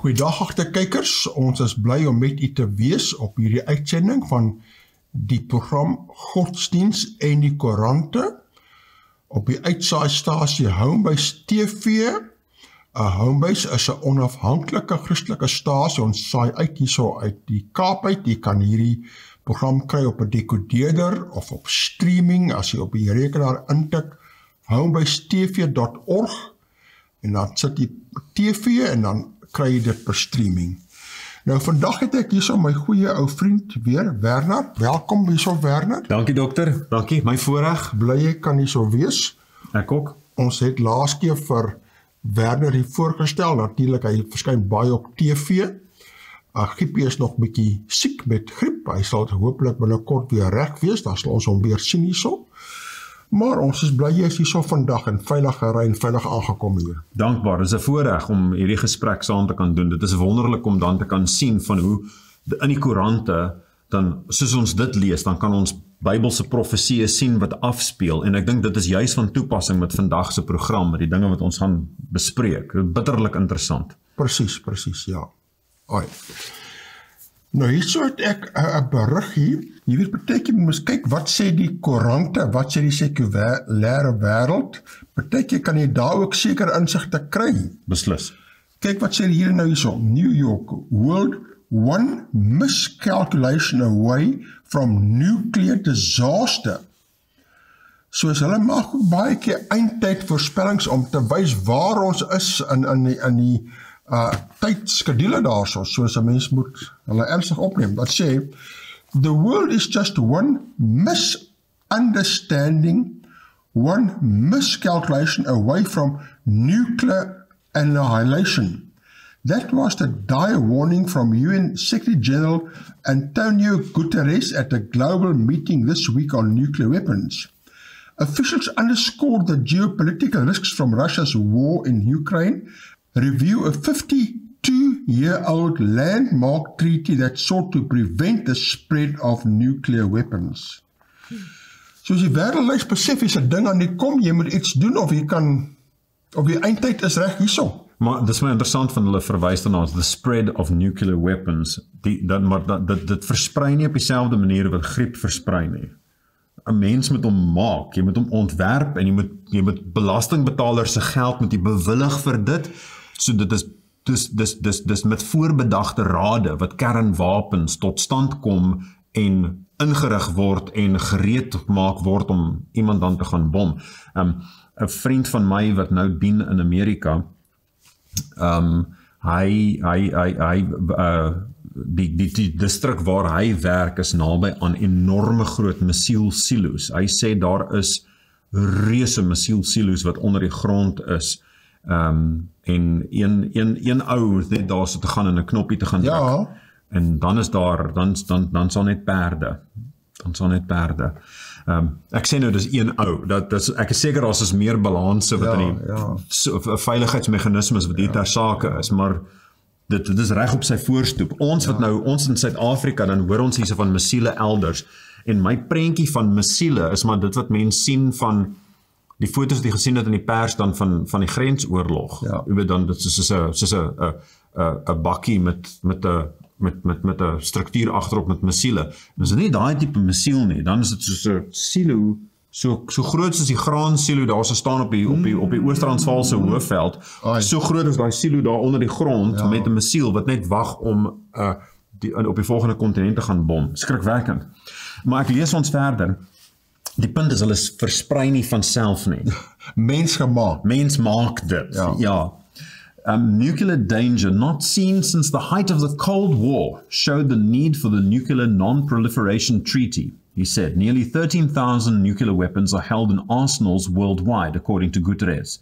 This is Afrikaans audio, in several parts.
Goeiedag agterkykers, ons is bly om met u te wees op hierdie uitsending van die program Godsdiens en die Koerante op die uitsaaistasie Homebase TV. Homebase is 'n onafhanklike Christelike stasie, ons saai uit hierso uit die Kaap uit. Jy kan hierdie program kry op 'n dekodeerder of op streaming as jy op die rekenaar intik homebasetv.org en dan sit jy TV en dan kry jy dit per streaming. Nou vandag het ek hierso my goeie ou vriend weer, Bernhard. Welkom hierso Bernhard. Dankie dokter, dankie, my voorreg. Bly jy kan hierso wees. Ek ook. Ons het laas keer vir Bernhard hier voorgestel, natuurlik hy verskyn baie op TV. Giepie is nog bietjie siek met griep, hy sal hopelik binnekort weer reg wees, dan sal ons hom weer sien hierso. Maar ons is bly jy is hierso vandag in veilig gery en veilig aangekom hier. Dankbaar, dit is 'n voorreg om hierdie gesprek saam te kan doen. Dit is wonderlik om dan te kan sien van hoe in die koerante, dan soos ons dit lees, dan kan ons Bybelse profesieë sien wat afspeel, en ek dink dit is juis van toepassing met vandag se program, met die dinge wat ons gaan bespreek. Bitterlik interessant. Presies, ja. Oi. Nou hierso het ek 'n berig hier. Jy weet partykeer moet kyk wat sê die koerante, wat sê die sekulêre wêreld. Partykeer kan jy daar ook seker insigte kry. Beslis. Kyk wat sê hier nou hierso. New York, world one miscalculation away from nuclear disaster. Soos hulle maak ook baie keer eindtyd voorspellings om te wys waar ons is in die tydskedule daarso, soos 'n mens moet hulle ernstig opneem. Dat sê, the world is just one misunderstanding, one miscalculation away from nuclear annihilation. That was the dire warning from UN Secretary General Antonio Guterres at a global meeting this week on nuclear weapons. Officials underscored the geopolitical risks from Russia's war in Ukraine, review a 52-year-old landmark treaty that sought to prevent the spread of nuclear weapons. Soos die wêreld besef is 'n ding aan die kom, jy moet iets doen of jy eindtyd is reg hierso. Maar dit is my interessant van hulle verwys daarna as the spread of nuclear weapons. Dit versprei nie op dieselfde manier wat griep versprei nie. 'n Mens moet hom maak, jy moet hom ontwerp en jy moet belastingbetalers se geld moet jy bewillig vir dit. So dit is met voorbedagte rade wat kernwapens tot stand kom en ingerig word en gereed gemaak word om iemand dan te gaan bom. 'n Vriend van my wat nou dien in Amerika, die distrik waar hy werk is naby aan enorme groot missielsilo's. Hy sê daar is reuse missielsilo's wat onder die grond is. En een ou is net daar so te gaan en 'n knoppie te gaan druk. Ja. En dan is daar, dan sal net perde. Ek sê nou dis een ou. Ek is seker daar is meer balanse wat in die veiligheidsmeganismes wat hier ter sake is, maar dit is reg op sy voorstoep. Ons in Suid-Afrika, dan hoor ons hierse van missiele elders, en my prentjie van missiele is maar dit wat mense sien van die foto's wat jy gesien het in die pers dan van die grensoorlog. Ja. Jy weet dan, dit is soos 'n bakkie met 'n struktuur agterop met missiele. Dis nie daai tipe missiel nie, dan is dit soos 'n silo, so groot soos die graansilo daar so staan op die Oos-Transvaalse hoofveld. So groot is daai silo daar onder die grond met 'n missiel wat net wag om op die volgende kontinent te gaan bom. Skrikwekkend. Maar ek lees ons verder. Die punt is, hulle versprei nie van self nie. Mens maak dit. Ja. Nuclear danger not seen since the height of the Cold War showed the need for the Nuclear Non-Proliferation Treaty. He said nearly 13,000 nuclear weapons are held in arsenals worldwide, according to Guterres.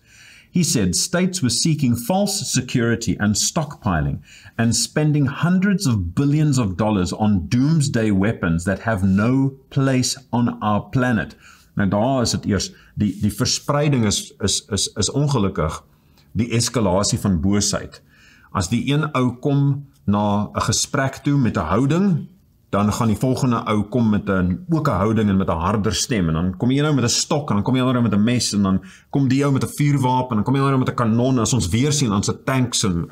He said states were seeking false security and stockpiling and spending hundreds of billions of dollars on doomsday weapons that have no place on our planet. Nou daar is dit eers, die verspreiding is ongelukkig die eskalasie van boosheid. As die een ou kom na 'n gesprek toe met 'n houding, dan gaan die volgende ou kom met ook 'n houding en met 'n harder stem, en dan kom jy nou met 'n stok, en dan kom jy nou met 'n mes, en dan kom die ou met 'n vuurwapen, en dan kom jy nou met 'n kanon, as ons weer sien aan sy tanks en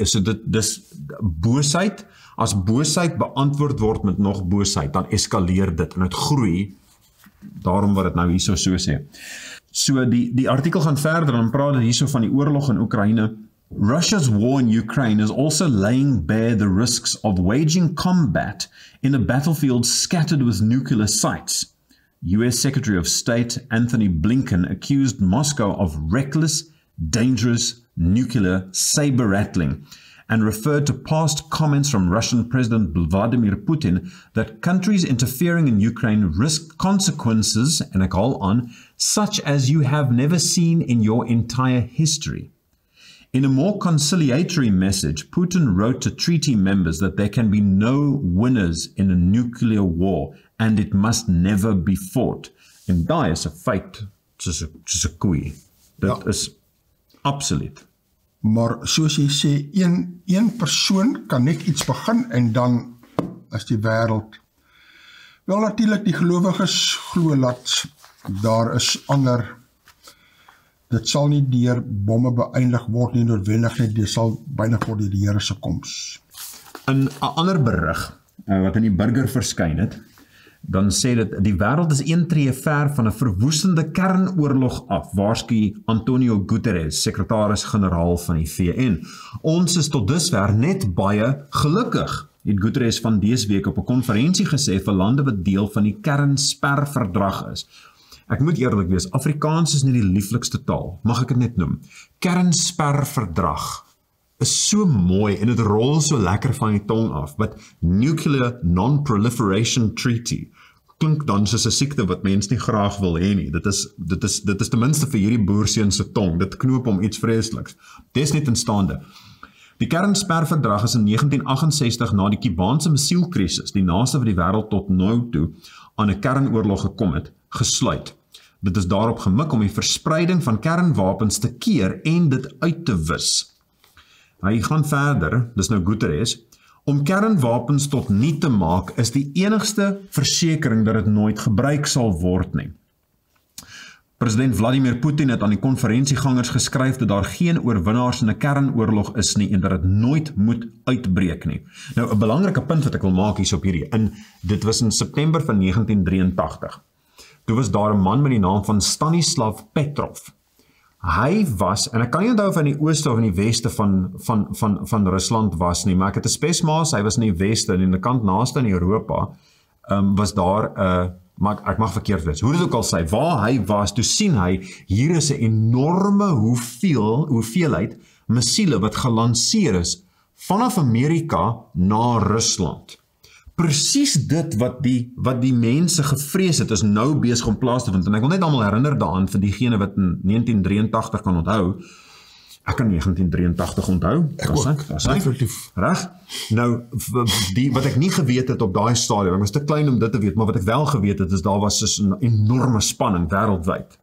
so dis boosheid, as boosheid beantwoord word met nog boosheid, dan eskaleer dit en het groei, daarom wat het nou hierso so sê. So die artikel gaan verder en praat hierso van die oorlog in Oekraïne. Russia's war in Ukraine is also laying bare the risks of waging combat in a battlefield scattered with nuclear sites. US Secretary of State Anthony Blinken accused Moscow of reckless, dangerous nuclear saber-rattling and referred to past comments from Russian President Vladimir Putin that countries interfering in Ukraine risk consequences, and I call on, such as you have never seen in your entire history. In a more conciliatory message, Putin wrote to treaty members that there can be no winners in a nuclear war and it must never be fought. En daai is 'n feit soos 'n koei. Dit is absoluut. Maar soos jy sê, een persoon kan net iets begin en dan is die wêreld. Wel natuurlik die gelowiges glo dat daar is ander. Dit sal nie deur bomme beëindig word nie, noodwendig nie, dit sal byna word deur die Here se koms. In 'n ander berig wat in die Burger verskyn het, dan sê dit die wêreld is een tree ver van 'n verwoestende kernoorlog af, waarsku Antonio Guterres, sekretaris-generaal van die VN. Ons is tot dusver net baie gelukkig, het Guterres van dese week op 'n konferensie gesê vir lande wat deel van die kernsperverdrag is. Ek moet eerlik wees, Afrikaans is nie die lieflikste taal, mag ek dit net noem. Kernsperverdrag is so mooi en dit rol so lekker van die tong af, but Nuclear Non-Proliferation Treaty klink dan soos 'n siekte wat mens nie graag wil hê nie. Dit is ten minste vir hierdie boerseun se tong, dit knoop om iets vreesliks. Dis net instaande. Die kernsperverdrag is in 1968 na die Kubaanse missielkrisis, die naaste wat die wêreld tot nou toe aan 'n kernoorlog gekom het, gesluit. Dit is daarop gemik om die verspreiding van kernwapens te keer en dit uit te wis. Hy gaan verder, dis nou Guterres, om kernwapens tot niet te maak is die enigste versekering dat dit nooit gebruik sal word nie. President Vladimir Putin het aan die konferensiegangers geskryf dat daar geen oorwinnaars in 'n kernoorlog is nie en dat dit nooit moet uitbreek nie. Nou 'n belangrike punt wat ek wil maak hier op hierdie, en dit was in September van 1983. Toe was daar 'n man met die naam van Stanislav Petrov. Hy was, en ek kan nie onthou van die ooste of in die weste van Rusland was nie, maar ek het 'n spesmaas, hy was in die weste en in die kant naaste in Europa, was daar maar ek mag verkeerd wees. Hoe dit ook al sê, waar hy was, toe sien hy, hier is 'n enorme hoeveelheid missiele wat gelanseer is vanaf Amerika na Rusland. Presies dit wat die mense gevrees het, is nou besig om plaas te vind. En ek wil net almal herinner daaraan vir diegene wat in 1983 kan onthou. Ek kan 1983 onthou. Ek ook, definitief. Reg? Nou, wat ek nie geweet het op daai stadium, ek was te klein om dit te weet, maar wat ek wel geweet het, is daar was dus 'n enorme spanning wêreldwyd.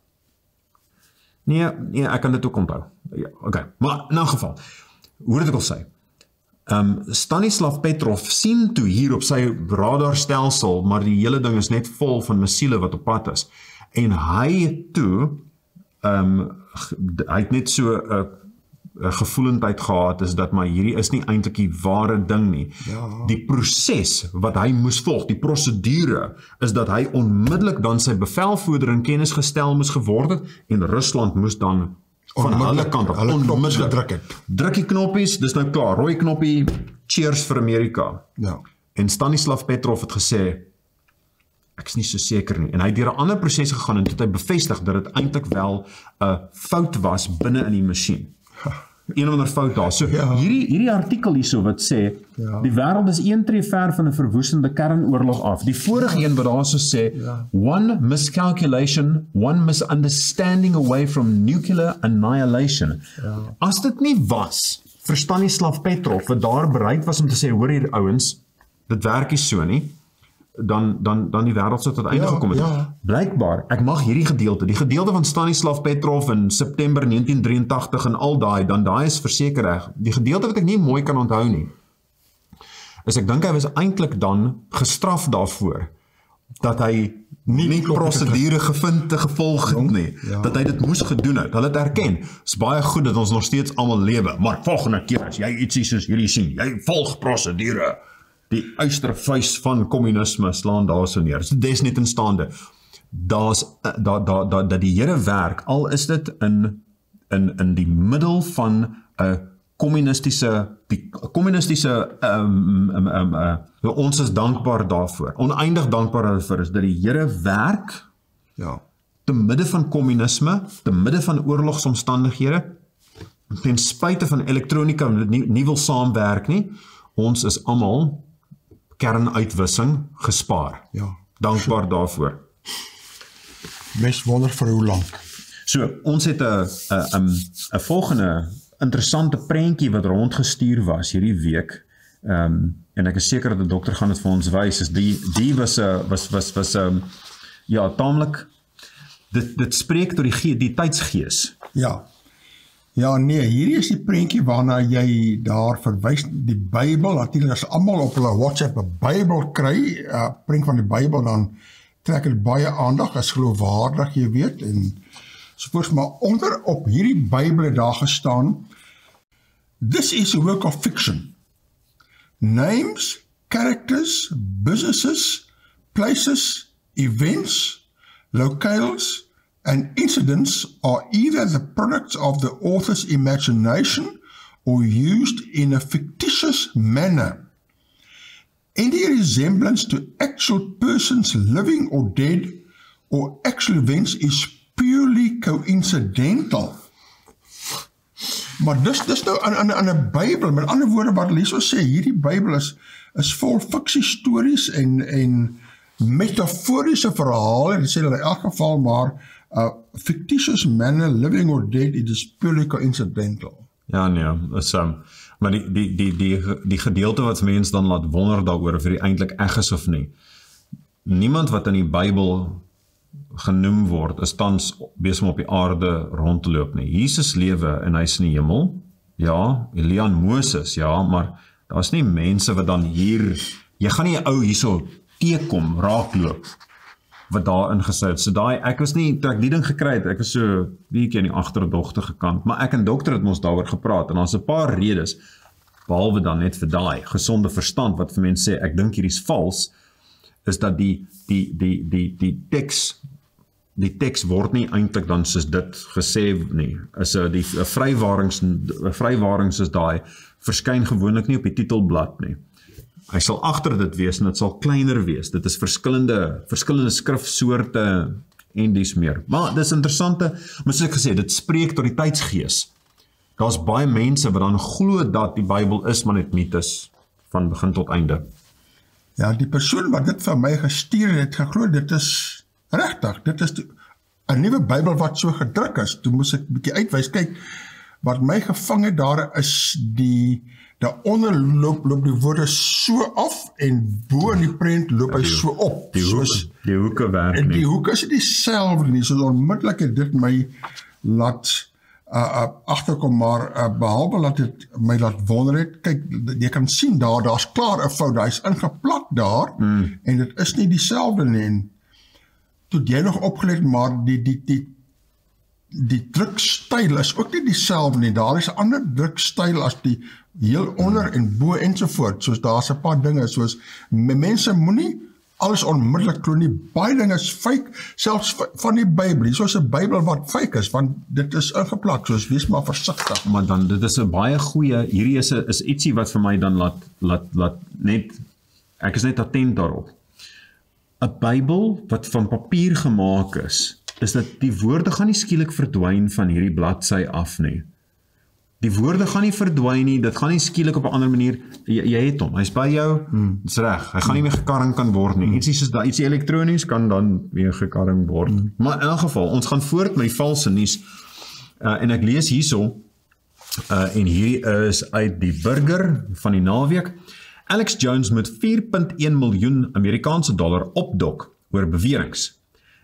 Nee, ek kan dit ook onthou. Ja, okay. Maar in 'n geval, hoe dit ek al sê, Stanislav Petrov sien toe hier op sy radarstelsel, maar die hele ding is net vol van missiele wat op pad is. En hy het toe, hy het net so 'n gevoelendheid gehad, is dat maar hierdie is nie eintlik die ware ding nie. Ja. Die proses wat hy moes volg, die prosedure, is dat hy onmiddellik dan sy bevelvoerder in kennis gestel moes geword het, en Rusland moes dan van hulle kant op onmiddellik druk die knoppies, dis nou klaar, rooi knoppie, cheers vir Amerika. Ja. En Stanislav Petrov het gesê, ek is nie so seker nie, en hy het deur 'n ander proses gegaan en het hy bevestig dat dit eintlik wel 'n fout was binne in die masjien. Een of ander fout daar. So hierdie artikel hierso wat sê, die wêreld is een tree ver van 'n verwoestende kernoorlog af. Die vorige een wat daar so sê, one miscalculation, one misunderstanding away from nuclear annihilation. As dit nie was vir Stanislav Petrov wat daar bereid was om te sê, hoor hier ouens, dit werk nie so nie, dan die wêreld sou tot einde gekom het. Blykbaar, ek mag hierdie gedeelte, die gedeelte van Stanislav Petrov in September 1983 en al daai is verseker reg. Die gedeelte wat ek nie mooi kan onthou nie, is ek dink hy was eintlik dan gestraf daarvoor, dat hy nie prosedure gevolg het nie, dat hy dit moes gedoen het, hulle het erken, is baie goed dat ons nog steeds almal lewe, maar volgende keer as jy ietsie soos hierdie sien, jy volg prosedure, die uistervuis van kommunisme slaan daar so neer, is desnietenstaande, dat die Here werk, al is dit in die middel van 'n kommunistiese, ons is dankbaar daarvoor, oneindig dankbaar daarvoor, is dat die Here werk, te midde van kommunisme, te midde van oorlogsomstandighede, ten spyte van elektronika, nie wil saamwerk nie, ons is almal kernuitwissing gespaar. Dankbaar daarvoor. Mens wonder vir hoe lank. So, ons het 'n volgende interessante prentjie wat rondgestuur was hierdie week, en ek is seker dat die dokter gaan dit vir ons wys, is die was taamlik, dit spreek tot die tydsgees. Ja, nee, hierdie is die prentjie waarna jy daar verwys, die Bybel, natuurlik as almal op hulle WhatsApp 'n Bybel kry, prent van die Bybel, dan trek het baie aandag, as geloofwaardig, jy weet, en sovoorts, maar onder op hierdie Bybel het daar gestaan, this is a work of fiction. Names, characters, businesses, places, events, locales, and incidents are either the products of the author's imagination or used in a fictitious manner. Any resemblance to actual persons living or dead or actual events is purely coincidental. Maar dis nou aan 'n Bybel, met ander woorde wat hulle hierso sê, hierdie Bybel is vol fiksiestories en metaforiese verhale, en sê hulle in elk geval maar fictitious manner, living or dead, it is purely coincidental. Ja, nee, is maar die gedeelte wat mense dan laat wonder daaroor of dit eintlik eg is of nie. Niemand wat in die Bybel genoem word, is tans besig om op die aarde rond te loop nie. Jesus lewe en hy is in die hemel, ja, Elia en Moses, ja, maar daar is nie mense wat dan hier, jy gaan nie 'n ou hierso teekom, raakloop, wat daar ingesit het. So ek was nie, toe ek die ding gekry het, ek was so bietjie aan die agterdogte gekant, maar ek en dokter het ons daaroor gepraat, en daar's 'n paar redes, behalwe dan net vir daai gesonde verstand, wat vir mense sê, ek dink hierdie is vals, is dat die teks word nie eintlik dan soos dit gesê nie. Is die vrywarings is daai, verskyn gewoonlik nie op die titelblad nie. Hy sal agter dit wees en dit sal kleiner wees. Dit is verskillende skrifsoorte en dies meer. Maar dis interessante, maar soos ek gesê, dit spreek tot die tydsgees. Daar's baie mense wat dan glo dat die Bybel is maar net mites van begin tot einde. Ja, die persoon wat dit vir my gestuur het, geglo, dit is regtig, dit is 'n nuwe Bybel wat so gedruk is. Toe moes ek 'n bietjie uitwys, kyk, wat my gevang het daar is daaronder loop die woorde so af, en bo in die prent loop hy so op. Die hoeke werk nie. Die hoeke is dieselfde nie, so onmiddellik het dit my laat agterkom, maar behalwe dat dit my laat wonder het, kyk, jy kan sien daar's klaar 'n fout, hy's ingeplak daar, en dit is nie dieselfde nie, en toe jy nog opgelet, maar die drukstyl is ook nie dieselfde nie, daar is 'n ander drukstyl as die heel onder en bo ensovoort, soos daar's 'n paar dinge, soos mense moenie alles onmiddellik glo nie, baie dinge is fake, selfs van die Bybel, soos 'n Bybel wat fake is, want dit is ingeplak, soos wees maar versigtig. Maar dan, dit is 'n baie goeie, hierdie is ietsie wat vir my dan laat net, ek is net attent daarop. 'n Bybel wat van papier gemaak is dat die woorde gaan nie skielik verdwyn van hierdie bladsy af nie. Die woorde gaan nie verdwyn nie, dit gaan nie skielik op 'n ander manier, jy het hom, hy's by jou, dis reg, hy gaan nie meer gekarring kan word nie, ietsie elektronies kan dan weer gekarring word. Maar in elk geval, ons gaan voort met die valse nuus, en ek lees hierso, en hierdie is uit die Burger van die naweek. Alex Jones moet $4.1 miljoen Amerikaanse dollar opdok oor beweringe.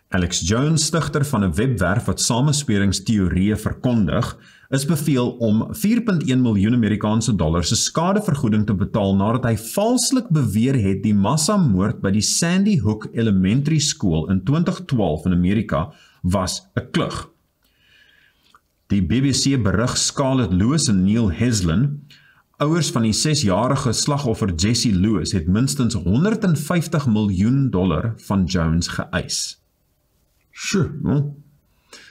Alex Jones, stigter van 'n webwerf wat samespiringsteorieë verkondig, is beveel om 4,1 miljoen Amerikaanse dollars se skadevergoeding te betaal nadat hy valslik beweer het die massamoord by die Sandy Hook Elementary School in 2012 in Amerika was 'n klug. Die BBC berig Scarlett Lewis en Neil Heslin, ouers van die 6-jarige slagoffer Jessie Lewis, het minstens $150 miljoen van Jones geëis. Sjoe.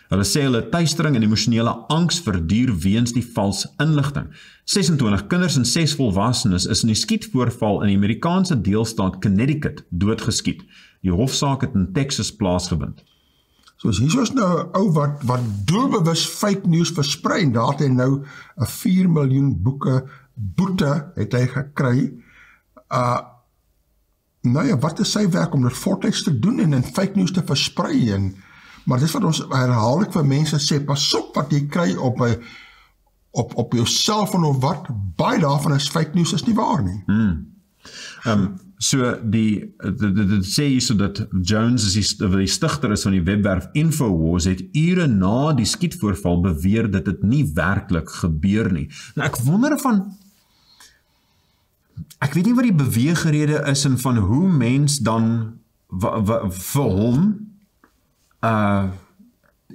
Hulle sê hulle tuistering en emosionele angs verduur weens die vals inligting. 26 kinders en 6 volwassenes is in die skietvoorval in die Amerikaanse deelstaat Connecticut doodgeskiet. Die hofsaak het in Texas plaasgevind. Soos hier is nou 'n ou wat doelbewus fake news versprei en daar het hy nou 'n 4 miljoen boete het hy gekry. Nou ja, wat is sy werk om dit voortyds te doen en in fake news te versprei? Maar dis wat ons herhaaldelik vir mense sê, pas op wat jy kry op jou selfoon of wat, baie daarvan is fake news, is nie waar nie. So dit sê hier so dat Jones is die stigter is van die webwerf Infowars, het ure na die skietvoorval beweer dat dit nie werklik gebeur nie. Nou ek wonder ek weet nie wat die beweegrede is en van hoe mens dan vir hom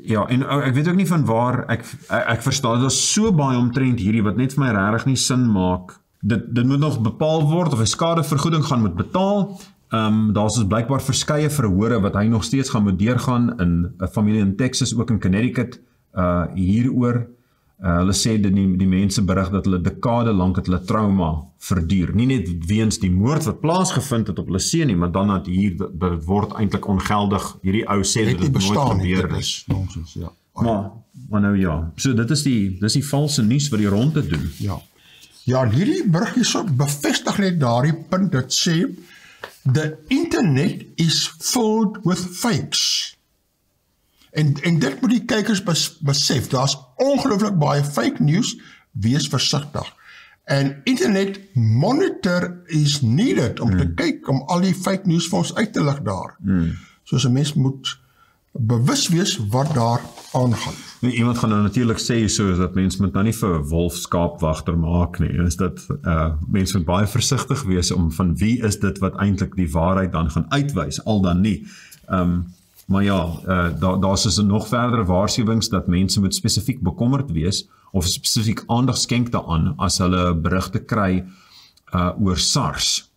ja, en ek weet ook nie van waar ek verstaan, dat is so baie omtrent hierdie wat net vir my regtig nie sin maak. Dit moet nog bepaal word of hy skadevergoeding gaan moet betaal. Daar is blykbaar verskeie verhore wat hy nog steeds gaan moet deurgaan in 'n familie in Texas, ook in Connecticut, hieroor. Hulle sê dat die mense berig dat hulle dekade lank het hulle trauma verduur. Nie net weens die moord wat plaasgevind het op hulle seun nie, maar dan dat hier dit word eintlik ongeldig. Hierdie ou sê dat dit nooit gebeur is. Nonsens, ja. Maar nou ja, so dit is die valse nuus wat die ronde doen. Ja, en hierdie berig hierso bevestig net daardie punt dat sê the internet is filled with fakes. En dit moet die kykers besef, daar is ongelooflik baie fake news, wees versigtig. En internet monitor is needed om te kyk, om al die fake news vir ons uit te lig daar. Soos 'n mens moet bewus wees wat daar aangaan. Iemand gaan nou natuurlik sê so, dat mens moet nou nie vir 'n wolfskaapwagter maak nie, is dat mens moet baie versigtig wees om van wie is dit wat eintlik die waarheid dan gaan uitwys, al dan nie. Maar ja, daar is nog verdere waarskuwings dat mense moet spesifiek bekommerd wees of spesifiek aandag skenk daaraan as hulle berigte kry oor SARS.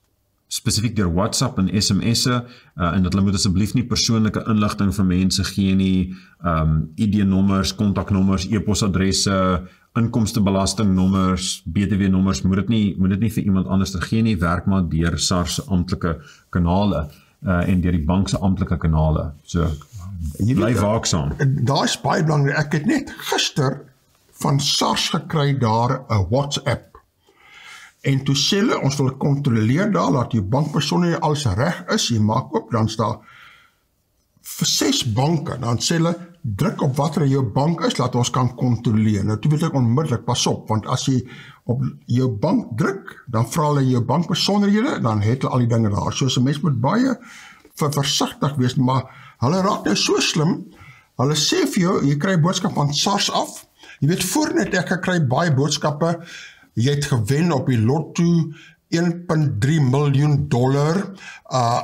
Spesifiek deur WhatsApp en SMS'e en dat hulle moet asseblief nie persoonlike inligting vir mense gee nie, ID-nommers, kontaknommers, e-posadresse, inkomstebelastingnommers, BTW-nommers, moet dit nie vir iemand anders te gee nie, werk maar deur SARS amptelike kanale en deur die bank se amptelike kanale. So, bly waaksaam. Daar is baie belangrik. Ek het net gister van SARS gekry daar 'n WhatsApp. En toe sê hulle, ons wil kontroleer daar, laat jou bankpersoon alles reg is, jy maak op, dan staan vir 6 banke, dan sê hulle, druk op wat er jou bank is, laat ons kan kontroleer. Nou toe weet ek onmiddellik, pas op, want as jy op jou bank druk, dan vra hulle jou bankpersoonhede, dan het hulle al die dinge daar. So 'n mens moet baie versigtig wees, maar hulle raak nou so slim, hulle sê vir jou, jy kry boodskap van SARS af, jy weet, voornet ek gekry baie boodskappe, jy het gewen op die lotto $1.3 miljoen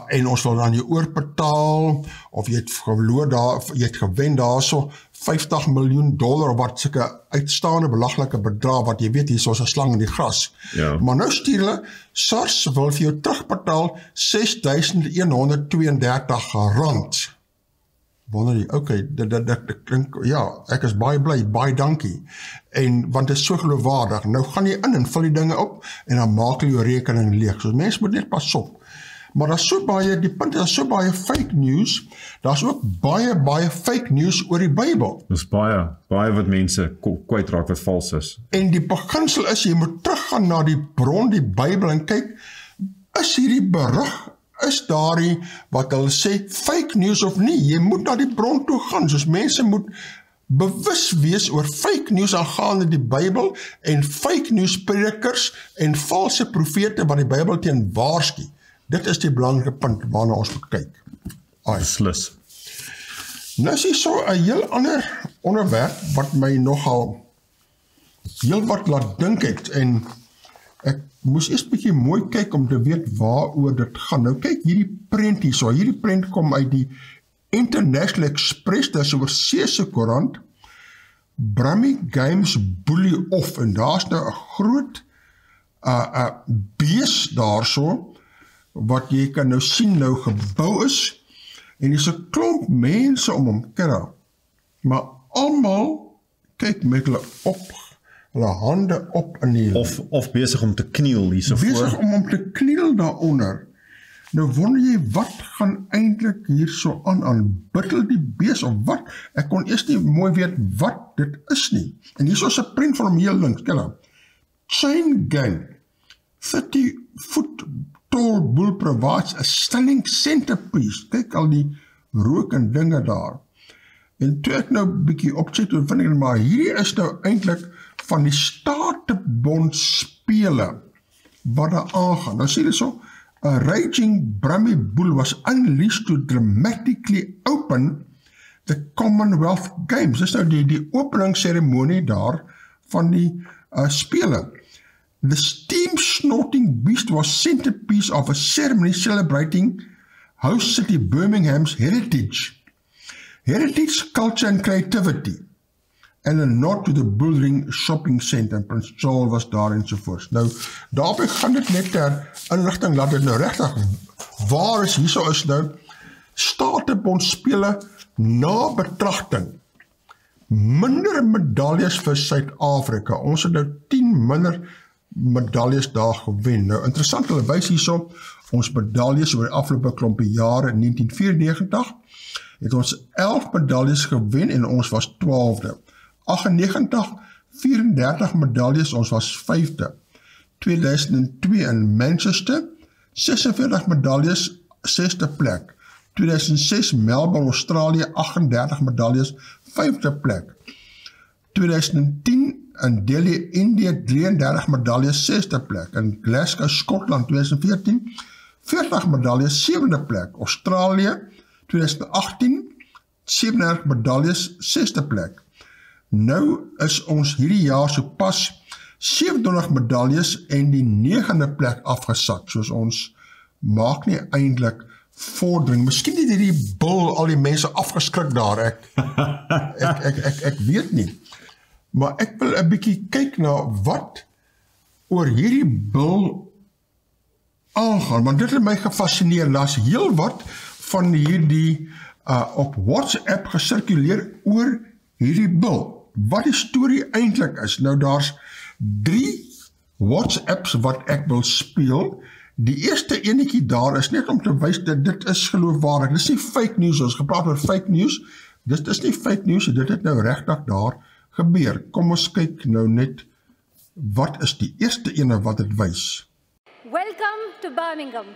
en ons wil dan jou oorbetaal, of jy het gewen daarso $50 miljoen, of wat sulke uitstaande belaglike bedrag, wat jy weet, hier soos 'n slang in die gras. Ja. Maar nou stuur hulle, SARS wil vir jou terugbetaal R6.132. Wonder jy, okay, dit klink, ja, ek is baie bly, baie dankie. Want dit is so geloofwaardig. Nou gaan jy in en vul die dinge op, en dan maak jy jou rekening leeg. So mense moet net pas op. Maar daar is so baie, die punt is so baie fake news, daar is ook baie fake news oor die Bybel. Dis baie wat mense kwytraak wat vals is. En die beginsel is, jy moet teruggaan na die bron, die Bybel, en kyk, is hierdie berig, is daardie, wat hulle sê, fake news of nie, jy moet na die bron toe gaan, soos mense moet bewus wees oor fake news aangaande die Bybel, en fake news predikers, en valse profete wat die Bybel teen waarsku. Dit is die belangrike punt waarna ons moet kyk. Beslis. Nou is hier so 'n heel ander onderwerp wat my nogal heel wat laat dink het en ek moes eers 'n bietjie mooi kyk om te weet waaroor dit gaan. Nou kyk hierdie prent hier so, hierdie prent kom uit die International Express, dis oor seese koerant, Brummy Games Bully Off, en daar is nou 'n groot bees daarso, wat jy kan nou sien nou gebou is, en dis 'n klomp mense om hom kera, maar almal kyk met hulle hande op in die of besig om te kniel hierso voor. Besig om hom te kniel daaronder. Nou wonder jy, wat gaan eintlik hier so aan bittel die bees of wat? Ek kon eers nie mooi weet wat dit is nie. En hier is 'n prent van hom heel links, kyk nou. Chain gang, 30 foot tall bull provides a stunning centerpiece. Kyk al die rook en dinge daar. En toe ek nou bietjie opcheck, toe vind ek, maar hierdie is nou eintlik van die Statebonspele wat daar aangaan. Nou sê jy so, a raging Brummy bull was unleashed to dramatically open the Commonwealth Games. Dis nou die openingsseremonie daar van die spele. The steam-snorting beast was centerpiece of a ceremony celebrating host city Birmingham's heritage, culture and creativity, and a nod to the Bullring Shopping Centre, en Prins Charles was daar ensovoorts. Nou, daarby gaan dit net ter inligting, laat dit nou regtig waar is, hierso is nou Statebonspele na betragting. Minder medaljes vir Suid-Afrika. Ons het nou 10 minder medaljes daar gewen. Nou, interessant, hulle wys hierso ons medaljes oor die afgelope klompie jare. In 1994 het ons 11 medaljes gewen en ons was 12de. 98, 34 medaljes, ons was 5de. 2002 in Manchester, 46 medaljes, 6de plek. 2006 Melbourne, Australië, 38 medaljes, 5de plek. 2010 in Delhi, India, 33 medaljes, 6de plek. In Glasgow, Skotland, 2014, 40 medaljes, 7de plek. Australië, 2018, 37 medaljes, 6de plek. Nou is ons hierdie jaar so pas 27 medaljes en die 9de plek afgesak, soos ons maak nie eintlik vordering. Miskien het hierdie bil al die mense afgeskrik daar, ek weet nie. Maar ek wil 'n bietjie kyk na wat oor hierdie bil aangaan, want dit het my gefascineer. Daar's heel wat van hierdie op WhatsApp gesirkuleer oor hierdie bil. Wat die storie eintlik is. Nou daar's 3 WhatsApps wat ek wil speel. Die eerste enetjie daar is net om te wys dat dit is geloofwaardig. Dit is nie fake news, ons gepraat oor fake news. Dit is nie fake news, dit het nou regtig daar gebeur. Kom ons kyk nou net, wat is die eerste ene wat dit wys? Welcome to Birmingham.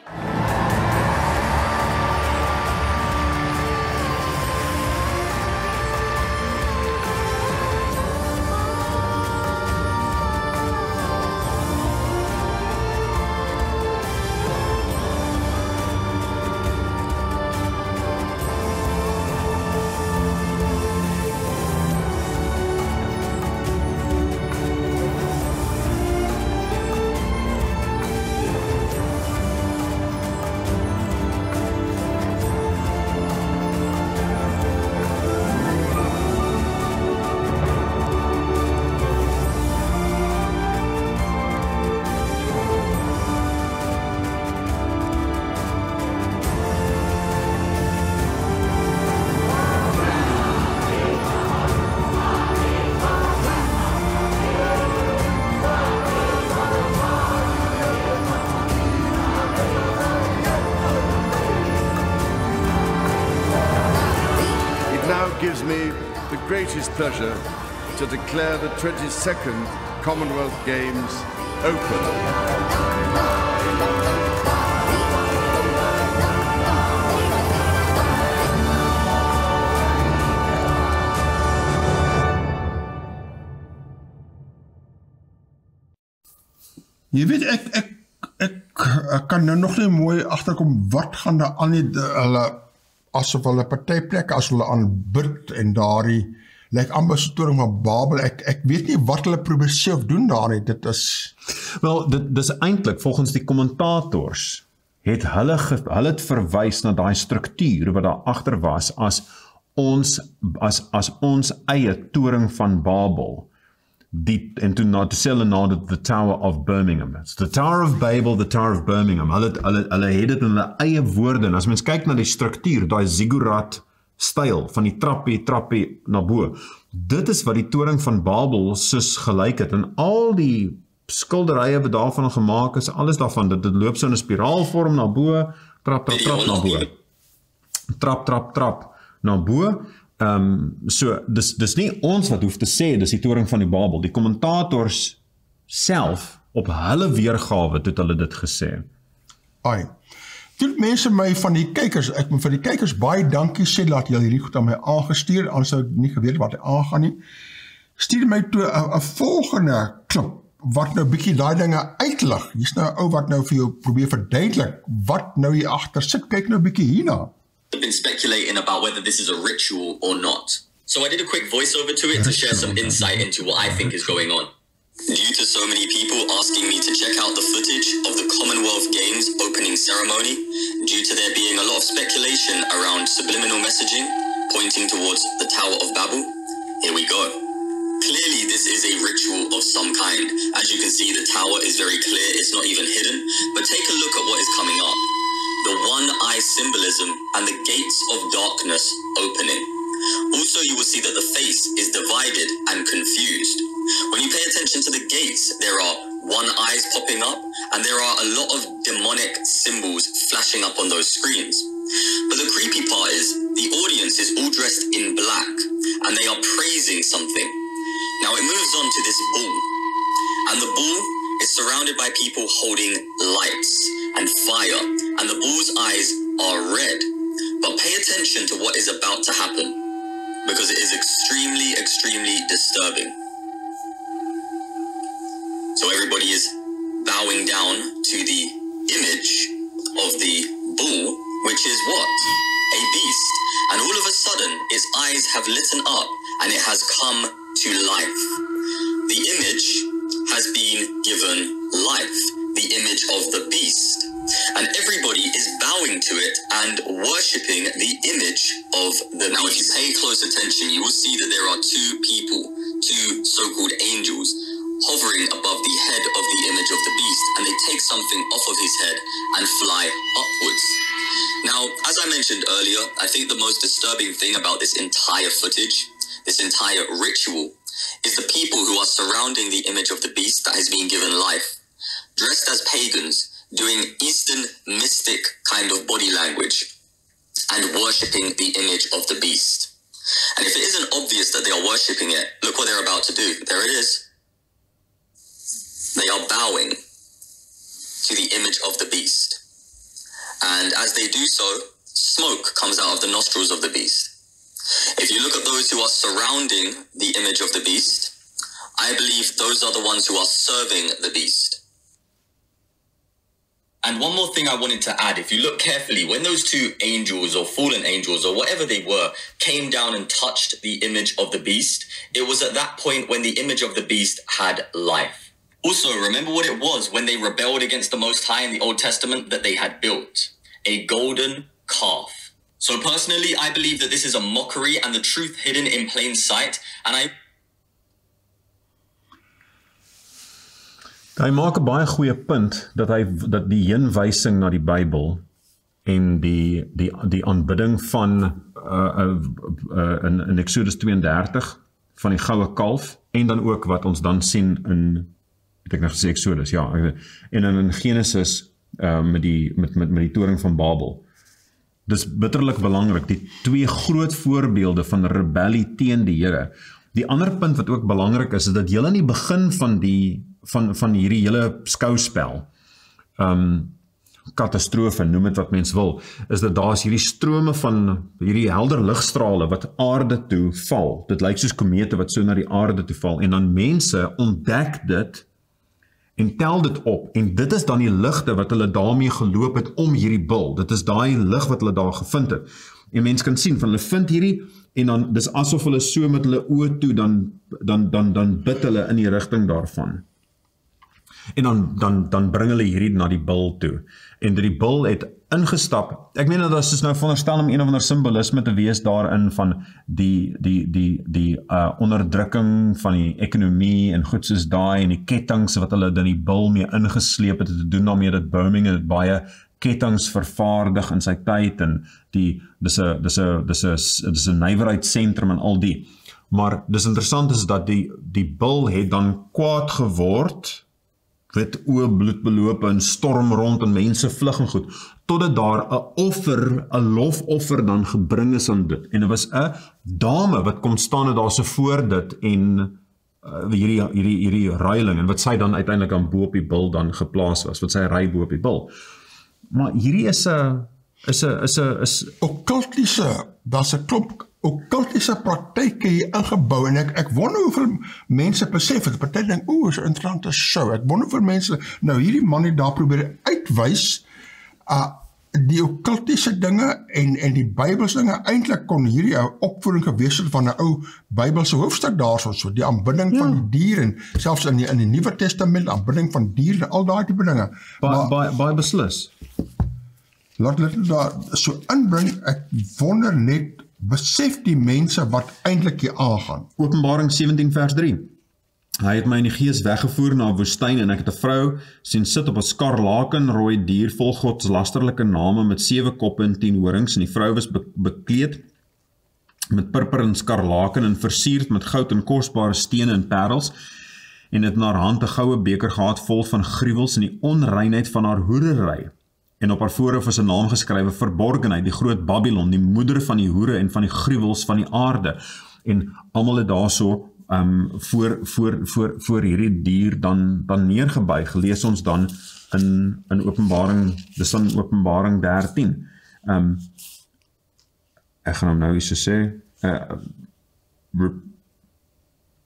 Gives me the greatest pleasure to declare the 22nd Commonwealth Games open. Jy weet, ek kan nou nog nie mooi agterkom wat gaan daar aan die hulle asof hulle partyplekke, as hulle aanbid en daardie, lyk amper so toring van Babel, ek weet nie wat hulle probeer sê of doen daar nie, dit is... Wel, dit is eintlik, volgens die kommentators, het hulle het verwys na daai struktuur wat daar agter was as ons eie toring van Babel. En toe sê hulle na dit the Tower of Birmingham. It's the Tower of Babel, the Tower of Birmingham. Hulle het dit in hulle eie woorde, en as mens kyk na die struktuur, daai ziggurat styl van die trappie na bo, dit is wat die toring van Babel soos gelyk het, en al die skilderye wat daarvan gemaak is, alles daarvan, dit loop so in 'n spiraalvorm na bo, trap na bo. Trap na bo. So, dis nie ons wat hoef te sê, dis die toring van die Babel. Die kommentators self, op hulle weergawe, het hulle dit gesê. Ai, toe mense my van die kykers, ek moet vir die kykers baie dankie sê, dat julle hierdie goed aan my aangestuur, anders sou ek nie geweet wat hy aangaan nie. Stuur my toe 'n volgende klip, wat nou bietjie daai dinge uitlig. Hier's nou 'n ou wat nou vir jou probeer verduidelik, wat nou hier agter sit, kyk nou bietjie hierna. I've been speculating about whether this is a ritual or not. So I did a quick voiceover to it to share some insight into what I think is going on. Due to so many people asking me to check out the footage of the Commonwealth Games opening ceremony, due to there being a lot of speculation around subliminal messaging pointing towards the Tower of Babel, here we go. Clearly this is a ritual of some kind. As you can see, the tower is very clear, it's not even hidden, but take a look at what is coming up. The one-eye symbolism and the gates of darkness opening. Also, you will see that the face is divided and confused. When you pay attention to the gates, there are one eyes popping up, and there are a lot of demonic symbols flashing up on those screens. But the creepy part is, the audience is all dressed in black, and they are praising something. Now it moves on to this bull, and the bull is surrounded by people holding lights and fire, and the bull's eyes are red. But pay attention to what is about to happen, because it is extremely, extremely disturbing. So everybody is bowing down to the image of the bull, which is what? A beast. And all of a sudden, its eyes have lit up, and it has come to life. The image has been given life, the image of the beast. And everybody is bowing to it and worshipping the image of the beast. Now, if you pay close attention, you will see that there are two people, two so-called angels, hovering above the head of the image of the beast, and they take something off of his head and fly upwards. Now, as I mentioned earlier, I think the most disturbing thing about this entire footage, this entire ritual, is the people who are surrounding the image of the beast that has been given life, dressed as pagans, doing Eastern mystic kind of body language, and worshipping the image of the beast. And if it isn't obvious that they are worshipping it, look what they're about to do. There it is. They are bowing to the image of the beast. And as they do so, smoke comes out of the nostrils of the beast. If you look at those who are surrounding the image of the beast, I believe those are the ones who are serving the beast. And one more thing I wanted to add, if you look carefully, when those two angels or fallen angels or whatever they were came down and touched the image of the beast, it was at that point when the image of the beast had life. Also, remember what it was when they rebelled against the Most High in the Old Testament that they had built? A golden calf. So personally, I believe that this is a mockery and the truth hidden in plain sight, and Hy maak 'n baie goeie punt dat die heenwysing na die Bybel en die aanbidding van in Exodus 32 van die goue kalf, en dan ook wat ons dan sien in, het ek nou gesê Exodus, ja, en in Genesis met die toring van Babel. Dis bitterlik belangrik, die twee groot voorbeelde van rebellie teen die Here. Die ander punt wat ook belangrik is dat julle in die begin van hierdie hele skouspel, katastrofe, noem het wat mens wil, is dat daar is hierdie strome van hierdie helder ligstrale wat aarde toe val. Dit lyk soos komete wat so na die aarde toe val, en dan mense ontdek dit en tel dit op, en dit is dan die ligte wat hulle daarmee geloop het om hierdie bil. Dit is daai lig wat hulle daar gevind het. En mens kan sien, van hulle vind hierdie, en dan, dis asof hulle so met hulle oë toe, dan bid hulle in die rigting daarvan. En dan bring hulle hierdie na die bil toe. En die bil het ingestap. Ek meen dat is nou veronderstel om een of ander symbolisme te wees daarin van die onderdrukking van die ekonomie en goed soos daai en die kettings wat hulle dan die bil mee ingesleep het te doen daarmee dat Birmingham het baie kettings vervaardig in sy tyd en dis 'n nywerheidsentrum en al die. Maar dis interessant is dat die bil het dan kwaad geword, wit oë bloedbelope en storm rond en mense vlug en goed, totdat daar 'n lofoffer dan gebring is aan dit. En dit was 'n dame wat kom staan het daar so voor dit en hierdie ruiling en wat sy dan uiteindelik aan bo op die bil dan geplaas was, wat sy ry bo op die bil. Maar hierdie is occultiese, daar's 'n klomp occultiese praktyke hier ingebou en ek wonder hoeveel mense besef het, party dink, is 'n interessante show. Ek wonder hoeveel mense nou hierdie man het daar probeer uitwys die occultiese dinge en die Bybelse dinge. Eintlik kon hierdie 'n opvoeding gewees het van 'n ou Bybelse hoofstuk daarso, so die aanbidding van die dier en selfs in die Nuwe Testament aanbidding van diere en al daai tipe dinge. Baie beslis. Laat dit daar so inbring, ek wonder net, besef die mense wat eintlik hier aangaan. Openbaring 17 vers 3. Hy het my in die gees weggevoer na 'n woestyn en ek het 'n vrou sien sit op 'n skarlakenrooi dier vol godslasterlike name met 7 koppe en 10 horings en die vrou was bekleed met purper en skarlaken en versierd met goud en kosbare stene en parels en het in haar hand 'n goue beker gehad vol van gruwels en die onreinheid van haar hoerery. En op haar voorhoof is 'n naam geskrywe, Verborgenheid, die groot Babylon, die moeder van die hoere en van die gruwels van die aarde. En almal het daarso voor hierdie dier dan neergebuig. Lees ons dan in Openbaring, dis dan Openbaring 13. Ek gaan hom nou eens so sê,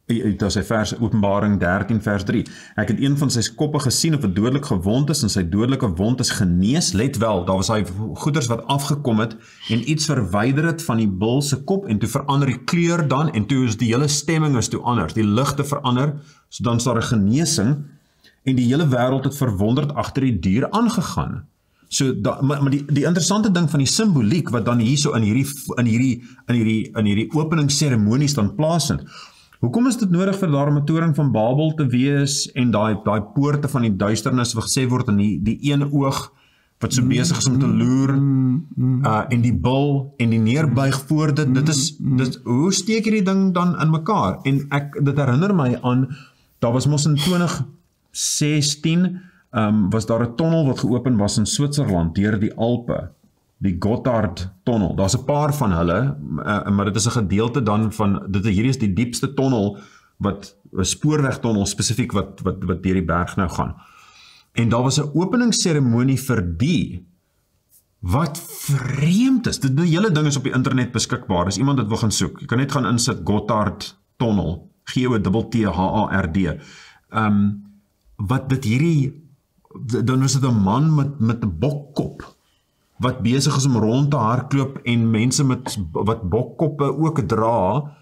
dit is vers Openbaring 13 vers 3. Ek het een van sy koppe gesien of 'n dodelik gewond is en sy dodelike wond is genees. Let wel, daar was hy goeders wat afgekom het en iets verwyder het van die bil se kop en toe verander die kleur dan en toe is die hele stemming is toe anders. Die ligte verander, so dan is daar 'n genesing en die hele wêreld het verwonderd agter die dier aangegaan. So maar die interessante ding van die simboliek wat dan hierso in hierdie openingsseremonies dan plaasvind. Hoekom is dit nodig vir daar 'n toring van Babel te wees en daai poorte van die duisternis wat gesê word in die een oog wat so besig is om te loer en die bil en die neerbuig voor dit hoe steek hierdie ding dan in mekaar? En dit herinner my aan, daar was mos in 2016 was daar 'n tonnel wat geopen was in Switserland deur die Alpe. Die Gotthard tonnel, daar's 'n paar van hulle, maar dit is 'n gedeelte dan van, hierdie is die diepste tonnel, 'n spoorwegtonnel spesifiek wat deur die berg nou gaan. En daar was 'n openingsseremonie vir die, wat vreemd is, die hele ding is op die internet beskikbaar, as iemand dit wil gaan soek, jy kan net gaan insit Gotthard tonnel, G-O-T-T-H-A-R-D, wat dit hierdie, dan was dit 'n man met 'n bokkop, wat besig is om rond te hardloop en mense wat bokkoppe ook dra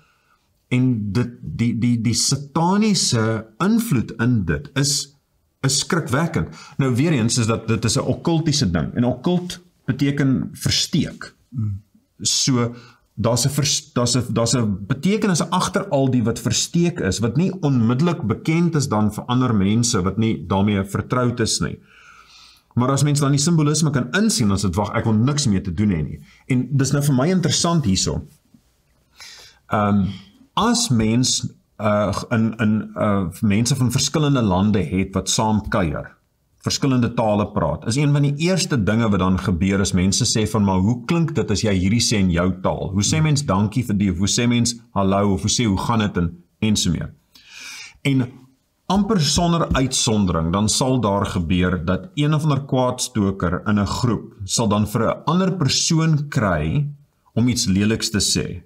en die sataniese invloed in dit is skrikwekkend. Nou weer eens is dat dit is 'n occultiese ding en occult beteken versteek. So daar's 'n betekenis agter al die wat versteek is wat nie onmiddellik bekend is dan vir ander mense wat nie daarmee vertroud is nie. Maar as mens dan die simbolisme kan insien, dan is dit, ek wil niks mee te doen hê nie. En dis nou vir my interessant hierso. As mens mense van verskillende lande het wat saam kuier, verskillende tale praat, is een van die eerste dinge wat dan gebeur is mense sê van, maar hoe klink dit as jy hierdie sê in jou taal? Hoe sê mens dankie vir die, of hoe sê mens hallo, of hoe sê hoe gaan dit en so meer. En amper sonder uitsondering, dan sal daar gebeur dat een of ander kwaadstoker in 'n groep sal dan vir 'n ander persoon kry om iets leliks te sê.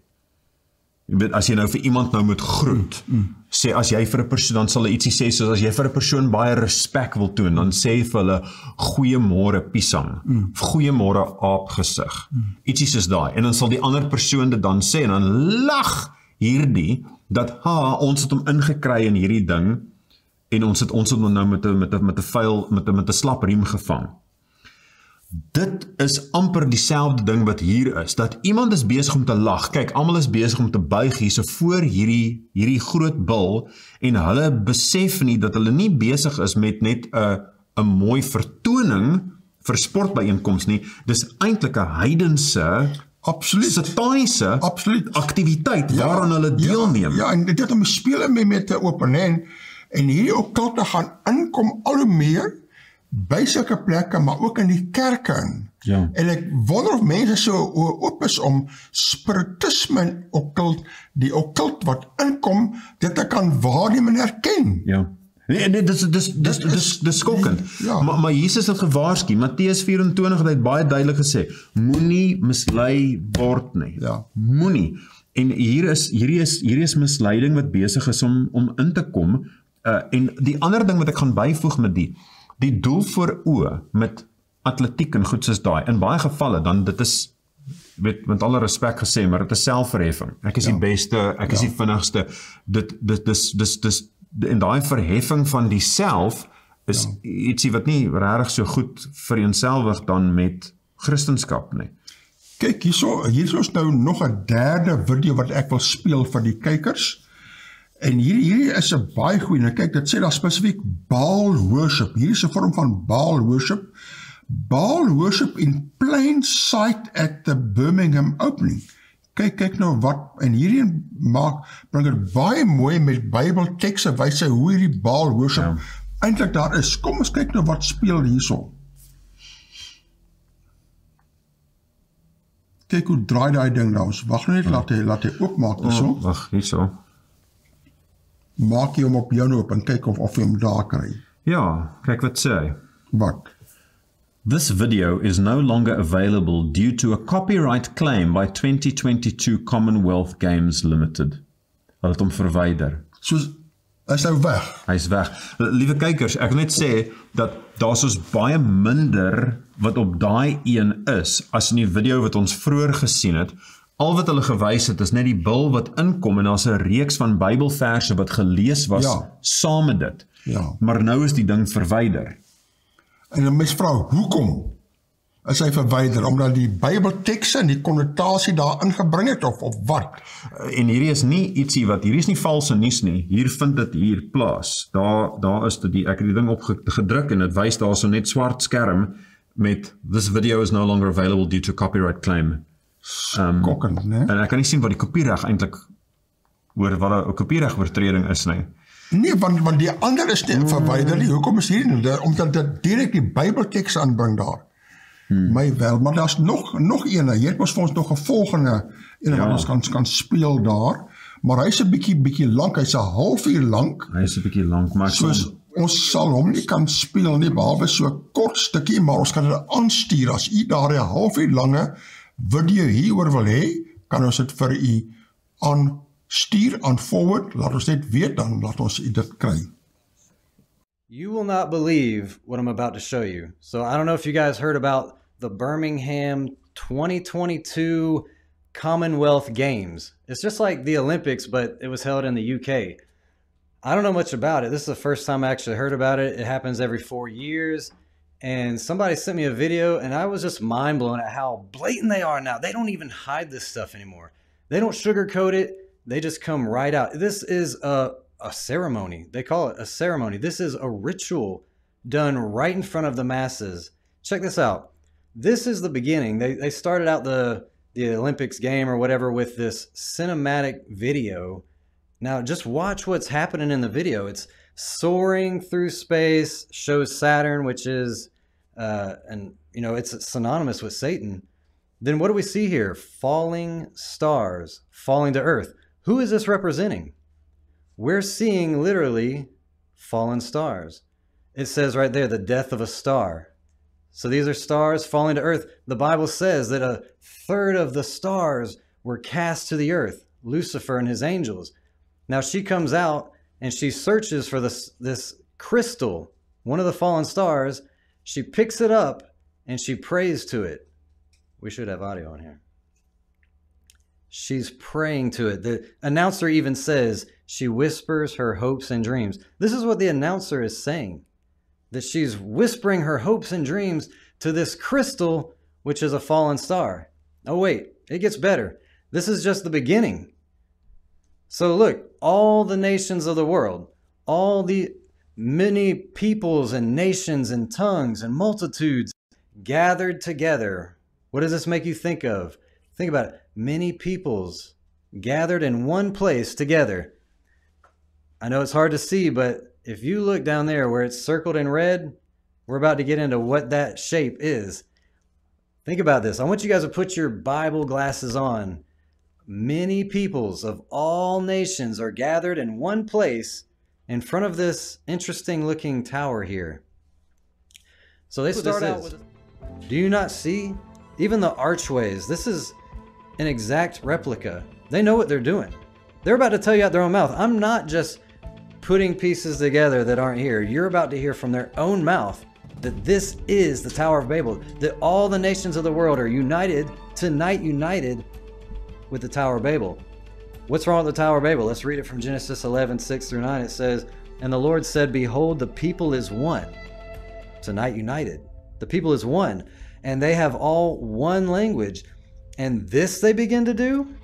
As jy nou vir iemand nou moet groet, sê as jy vir 'n persoon, dan sal hy ietsie sê, soos as jy vir 'n persoon baie respek wil toon, dan sê jy vir hulle, goeiemôre piesang, goeiemôre aapgesig, ietsie soos daai, en dan sal die ander persoon dit dan sê, en dan lag hierdie, dat, ons het hom ingekry in hierdie ding, en ons het hom nou met 'n slap riem gevang. Dit is amper dieselfde ding wat hier is, dat iemand is besig om te lag, kyk, almal is besig om te buig hier, so voor hierdie groot bil, en hulle besef nie, dat hulle nie besig is met net 'n mooi vertoning, vir sportbyeenkoms nie, dis eintlik 'n heidense, sataniese aktiwiteit, waaraan hulle deelneem. Ja, en dit om speel met 'n openend, en hierdie okkulte gaan inkom al hoe meer, by sulke plekke, maar ook in die kerke in. Ja. En ek wonder of mense so oop is om spiritisme en okkult, die okkult wat inkom, dit te kan waarneem en herken. Ja. Nee, dis skokkend. Ja. Maar Jesus het gewaarsku, Matteus 24 het hy baie duidelik gesê, moenie mislei word nie. Ja. Moenie. En hier is misleiding wat besig is om in te kom. En die ander ding wat ek gaan byvoeg met die doel voor oë met atletiek en goed soos daai, in baie gevalle, dan dit is, met alle respek gesê, maar dit is selfverheffing. Ek is die beste, ek is die vinnigste, en daai verheffing van die self, is ietsie wat nie regtig so goed vereenselwig dan met Christendom nie. Kyk, hier is nou nog 'n derde video wat ek wil speel vir die kykers. En hierdie is 'n baie goeie, en kyk, dit sê daar spesifiek Baal worship. Hier is 'n vorm van Baal worship. Baal worship in plain sight at the Birmingham opening. Kyk nou wat, en hierdie bring dit baie mooi met Bybeltekste, wys hy hoe hierdie Baal worship eintlik daar is. Kom ons kyk nou wat speel hierso. Kyk hoe draai daai ding nou. Wag net, laat hy oopmaak hierso. Wag, hierso. Maak jy hom op jou op en kyk of jy hom daar kry. Ja, kyk wat sê hy. Wat? This video is no longer available due to a copyright claim by 2022 Commonwealth Games Limited. Hulle het hom verwyder. Soos, is nou weg. Hy is weg. Liewe kykers, ek wil net sê, dat daar soos baie minder wat op daai een is, as in die video wat ons vroeër gesien het. Al wat hulle gewys het, is net die bil wat inkom, en daar's 'n reeks van Bybelverse wat gelees was, saam met dit. Ja. Maar nou is die ding verwyder. En dan mens vra, hoekom is hy verwyder? Omdat die Bybeltekste en die konnotasie daar ingebring het, of wat? En hierdie is nie ietsie hierdie is nie valse nuus nie, hier vind dit hier plaas. Daar is dit, ek het die ding opgedruk, en dit wys daar so net swart skerm, met, this video is no longer available due to copyright claim. Skokkend, né? En ek kan nie sien wat die kopiereg eintlik, wat 'n kopieregoortreding is nie. Nee, want die ander is nie verwyder nie. Hoekom is hier nie? Omdat dit direk die Bybelteks aanbring daar. My wel, maar daar's nog een. Hier het ons nog 'n volgende wat ons kan speel daar. Maar hy's 'n bietjie lank, hy's 'n halfuur lank. Hy's 'n bietjie lank, maar soos ons sal hom nie kan speel nie, behalwe so 'n kort stukkie, maar ons kan dit aanstuur. As u daar 'n halfuur lange video hieroor wil hê, kan ons dit vir u aanstuur, aan forward, laat ons net weet, dan laat ons u dit kry. You will not believe what I'm about to show you. So I don't know if you guys heard about the Birmingham 2022 Commonwealth Games. It's just like the Olympics, but it was held in the UK. I don't know much about it. This is the first time I actually heard about it. It happens every 4 years. And somebody sent me a video, and I was just mind blown at how blatant they are now. They don't even hide this stuff anymore. They don't sugarcoat it. They just come right out. This is a ceremony. They call it a ceremony. This is a ritual done right in front of the masses. Check this out. This is the beginning. They started out the Olympics game or whatever with this cinematic video. Now just watch what's happening in the video. It's soaring through space, shows Saturn, which is, it's synonymous with Satan. Then what do we see here? Falling stars falling to earth. Who is this representing? We're seeing literally fallen stars. It says right there, the death of a star. So these are stars falling to earth. The Bible says that 1/3 of the stars were cast to the earth. Lucifer and his angels. Now she comes out and she searches for this crystal, one of the fallen stars. She picks it up and she prays to it. We should have audio on here. She's praying to it. The announcer even says she whispers her hopes and dreams. This is what the announcer is saying, that she's whispering her hopes and dreams to this crystal, which is a fallen star. Oh wait, it gets better. This is just the beginning. So look, all the nations of the world, all the many peoples and nations and tongues and multitudes gathered together. What does this make you think of? Think about it. Many peoples gathered in one place together. I know it's hard to see, but if you look down there where it's circled in red, we're about to get into what that shape is. Think about this. I want you guys to put your Bible glasses on. Many peoples of all nations are gathered in one place in front of this interesting looking tower here. So they start out with, do you not see? Even the archways, this is an exact replica. They know what they're doing. They're about to tell you out their own mouth. I'm not just putting pieces together that aren't here. You're about to hear from their own mouth that this is the Tower of Babel, that all the nations of the world are united, tonight united with the Tower of Babel. What's wrong with the Tower of Babel? Let's read it from Genesis 11, 6 through 9. It says, and the Lord said, behold, the people is one. Tonight united. The people is one, and they have all one language. And this they begin to do?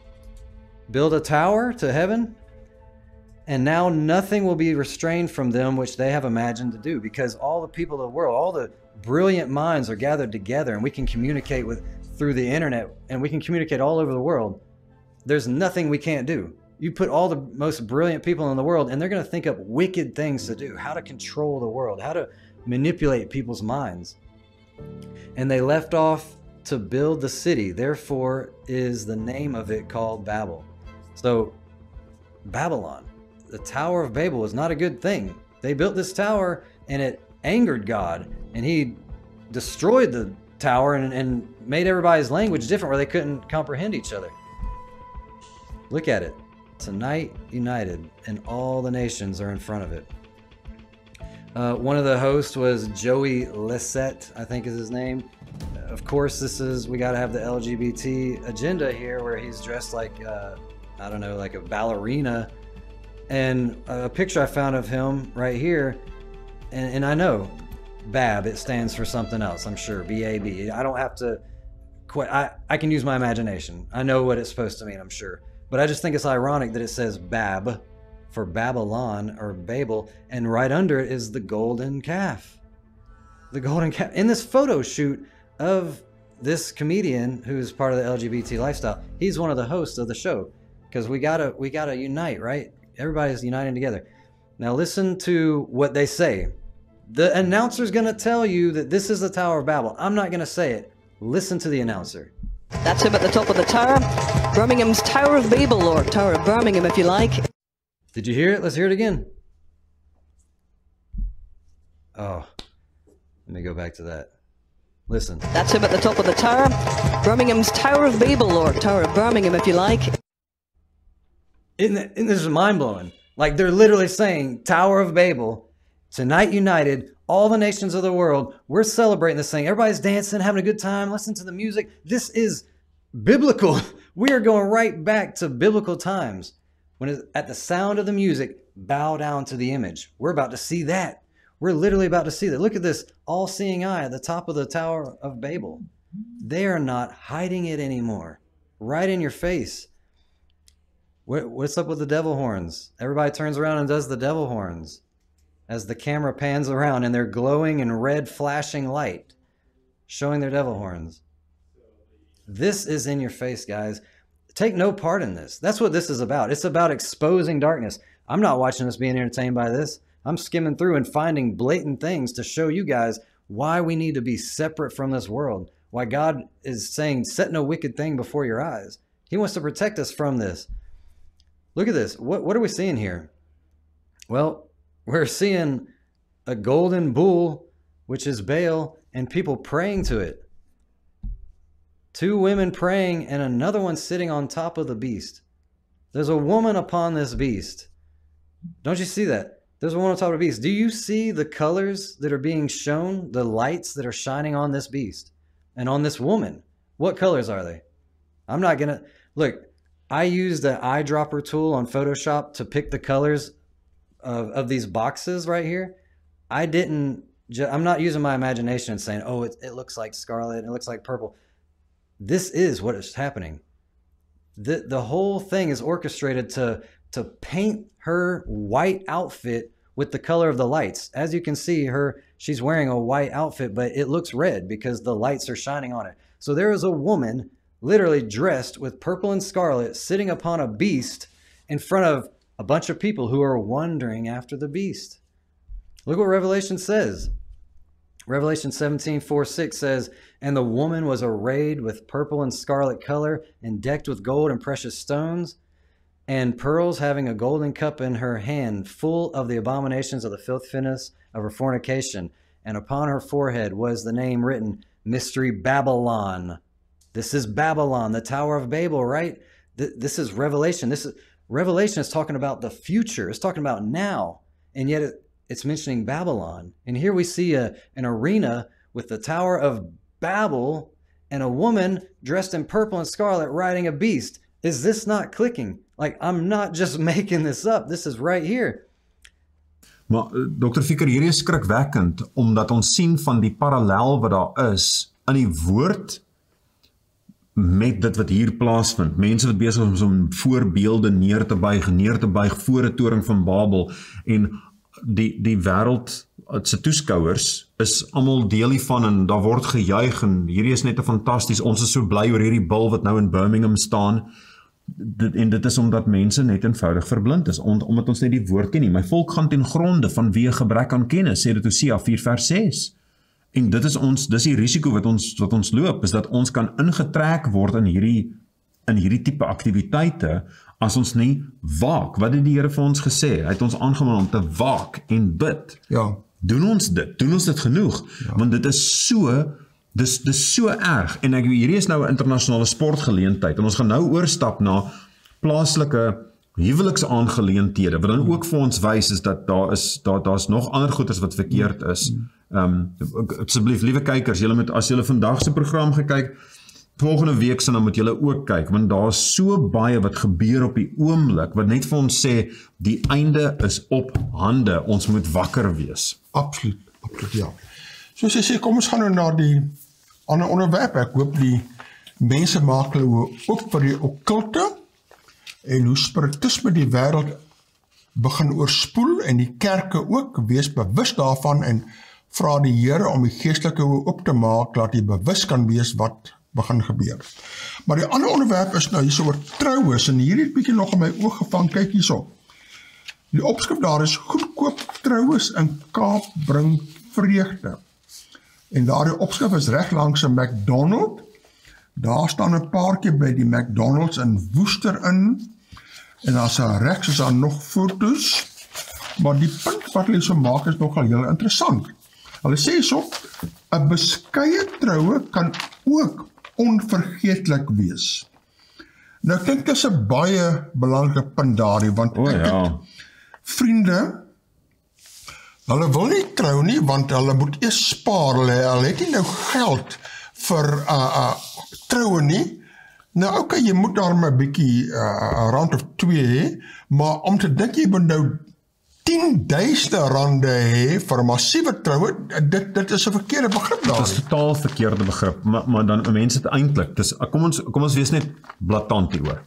Build a tower to heaven? And now nothing will be restrained from them which they have imagined to do, because all the people of the world, all the brilliant minds are gathered together, and we can communicate through the internet, and we can communicate all over the world. There's nothing we can't do. You put all the most brilliant people in the world, and they're going to think up wicked things to do, how to control the world, how to manipulate people's minds. And they left off to build the city. Therefore is the name of it called Babel. So Babylon, the Tower of Babel, was not a good thing. They built this tower and it angered God, and he destroyed the tower and made everybody's language different where they couldn't comprehend each other. Look at it. Tonight united, and all the nations are in front of it. One of the hosts was Joey Lissette, I think is his name. Of course, we got to have the LGBT agenda here, where he's dressed like, I don't know, like a ballerina. And a picture I found of him right here, and I know BAB, it stands for something else, I'm sure, B-A-B. I don't have to quit. I can use my imagination. I know what it's supposed to mean, I'm sure. But I just think it's ironic that it says BAB for Babylon or Babel, and right under it is the golden calf. The golden calf. In this photo shoot of this comedian who's part of the LGBT lifestyle, he's one of the hosts of the show, because we gotta unite, right? Everybody's uniting together. Now listen to what they say. The announcer's gonna tell you that this is the Tower of Babel. I'm not gonna say it. Listen to the announcer. That's him at the top of the tower. Birmingham's Tower of Babel, or Tower of Birmingham if you like. Did you hear it? Let's hear it again. Oh, let me go back to that. Listen. That's him at the top of the tower. Birmingham's Tower of Babel, or Tower of Birmingham if you like. This is mind-blowing. Like, they're literally saying, Tower of Babel, tonight united, all the nations of the world, we're celebrating this thing. Everybody's dancing, having a good time, listening to the music. This is biblical. We are going right back to biblical times. When at the sound of the music, bow down to the image. We're about to see that. We're literally about to see that. Look at this all-seeing eye at the top of the Tower of Babel. They are not hiding it anymore. Right in your face. What's up with the devil horns? Everybody turns around and does the devil horns as the camera pans around, and they're glowing in red flashing light, showing their devil horns. This is in your face, guys. Take no part in this. That's what this is about. It's about exposing darkness. I'm not watching this being entertained by this. I'm skimming through and finding blatant things to show you guys why we need to be separate from this world. Why God is saying, set no wicked thing before your eyes. He wants to protect us from this. Look at this. What are we seeing here? Well, we're seeing a golden bull, which is Baal, and people praying to it. Two women praying and another one sitting on top of the beast. There's a woman upon this beast. Don't you see that? There's a woman on top of the beast. Do you see the colors that are being shown? The lights that are shining on this beast and on this woman? What colors are they? I'm not going to... Look, I used the eyedropper tool on Photoshop to pick the colors of these boxes right here. I'm not using my imagination and saying, oh, it looks like scarlet and it looks like purple. This is what is happening. The whole thing is orchestrated to paint her white outfit with the color of the lights. As you can see, she's wearing a white outfit, but it looks red because the lights are shining on it. So there is a woman literally dressed with purple and scarlet sitting upon a beast in front of a bunch of people who are wandering after the beast. Look what Revelation says. Revelation 17:4-6 says, and the woman was arrayed with purple and scarlet color and decked with gold and precious stones and pearls, having a golden cup in her hand, full of the abominations of the filthiness of her fornication. And upon her forehead was the name written, Mystery Babylon. This is Babylon, the Tower of Babel, right? This is Revelation. Revelation is talking about the future. It's talking about now. And yet it's mentioning Babylon. And here we see an arena with the Tower of Babel and a woman dressed in purple and scarlet riding a beast. Is this not clicking? Like, I'm not just making this up. This is right here. Maar Dr. Ficker, hierdie is skrikwekkend, omdat ons sien van die parallel wat daar is in die woord met dit wat hier plaasvind. Mense wat besig is om voorbeelde neer te buig voor 'n toring van Babel, en die wêreld se toeskouers is almal deel hiervan en daar word gejuig en hierdie is net 'n fantasties. Ons is so bly oor hierdie bil wat nou in Birmingham staan. En dit is omdat mense net eenvoudig verblind is, omdat ons net die woord ken nie. My volk gaan ten gronde vanweë gebrek aan kennis, sê dit Hosea 4:6. En dis die risiko wat ons loop, is dat ons kan ingetrek word in hierdie tipe aktiwiteite as ons nie waak. Wat het die Here vir ons gesê? Hy het ons aangemaan om te waak en bid. Ja. Doen ons dit genoeg? Ja. Want dit is so Dis so erg, en hierdie is nou 'n internasionale sportgeleentheid, en ons gaan nou oorstap na plaaslike huweliksaangeleenthede, wat dan ook vir ons wys is dat daar's nog ander goeders wat verkeerd is. Asseblief, liewe kykers, as julle vandag se program gekyk, volgende week se dan moet julle ook kyk, want daar's so baie wat gebeur op die oomblik, wat net vir ons sê, die einde is op hande, ons moet wakker wees. Absoluut, ja. Soos jy sê, kom ons gaan nou na die ander onderwerp. Ek hoop die mense maak hulle ook vir die okkulte en hoe spiritisme die wêreld begin oorspoel, en die kerke ook, wees bewus daarvan en vra die Here om die geestelike oë oop te maak, laat jy bewus kan wees wat begin gebeur. Maar die ander onderwerp is nou hierso oor troues, en hierdie het bietjie nog in my oog gevang. Kyk hierso. Die opskrif daar is goedkoop troues in Kaap bring vreugde. En daardie opskrif is reg langs 'n McDonald. Daar staan 'n paartjie by die McDonald's in Woester in. En daar's regs is daar nog foto's. Maar die punt wat hulle so maak is nogal heel interessant. Hulle sê so, 'n beskeie troue kan ook onvergeetlik wees. Nou ek dink dit is 'n baie belangrike punt daardie, want ek het vriende, hulle wil nie trou nie, want hulle moet eers spaar, hulle het nie nou geld vir troue nie. Nou oké, jy moet daar maar 'n bietjie rand of 2 hê, maar om te dink jy moet nou 10.000 rande hê vir 'n massiewe troue, dit is 'n verkeerde begrip daar. Dit is totaal verkeerde begrip, maar dan mense het eintlik, kom ons wees net blaatant hieroor.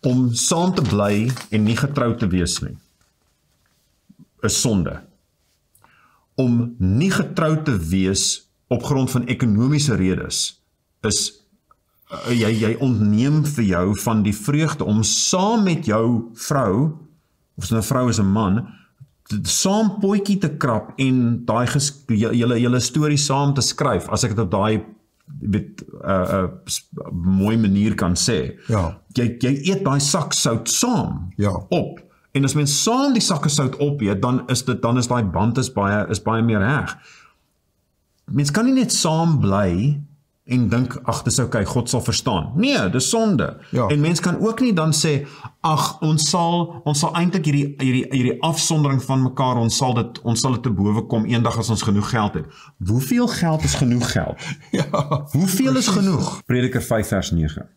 Om saam te bly en nie getroud te wees nie, is sonde. Om nie getroud te wees op grond van ekonomiese redes, is jy ontneem vir jou van die vreugde om saam met jou vrou, of so 'n vrou is 'n man, saam potjie te krap en daai julle storie saam te skryf, as ek dit op daai mooi manier kan sê. Ja. Jy eet daai sak sout saam op. En as mens saam die sakke sout opeet, dan is daai band is baie meer reg. Mens kan nie net saam bly en dink, ag, dis okay, God sal verstaan. Nee, dis sonde. Ja. En mens kan ook nie dan sê, ag, ons sal eintlik hierdie afsondering van mekaar, ons sal dit te bowe kom eendag as ons genoeg geld het. Hoeveel geld is genoeg geld? Ja, Hoeveel is genoeg? Prediker 5 vers 9.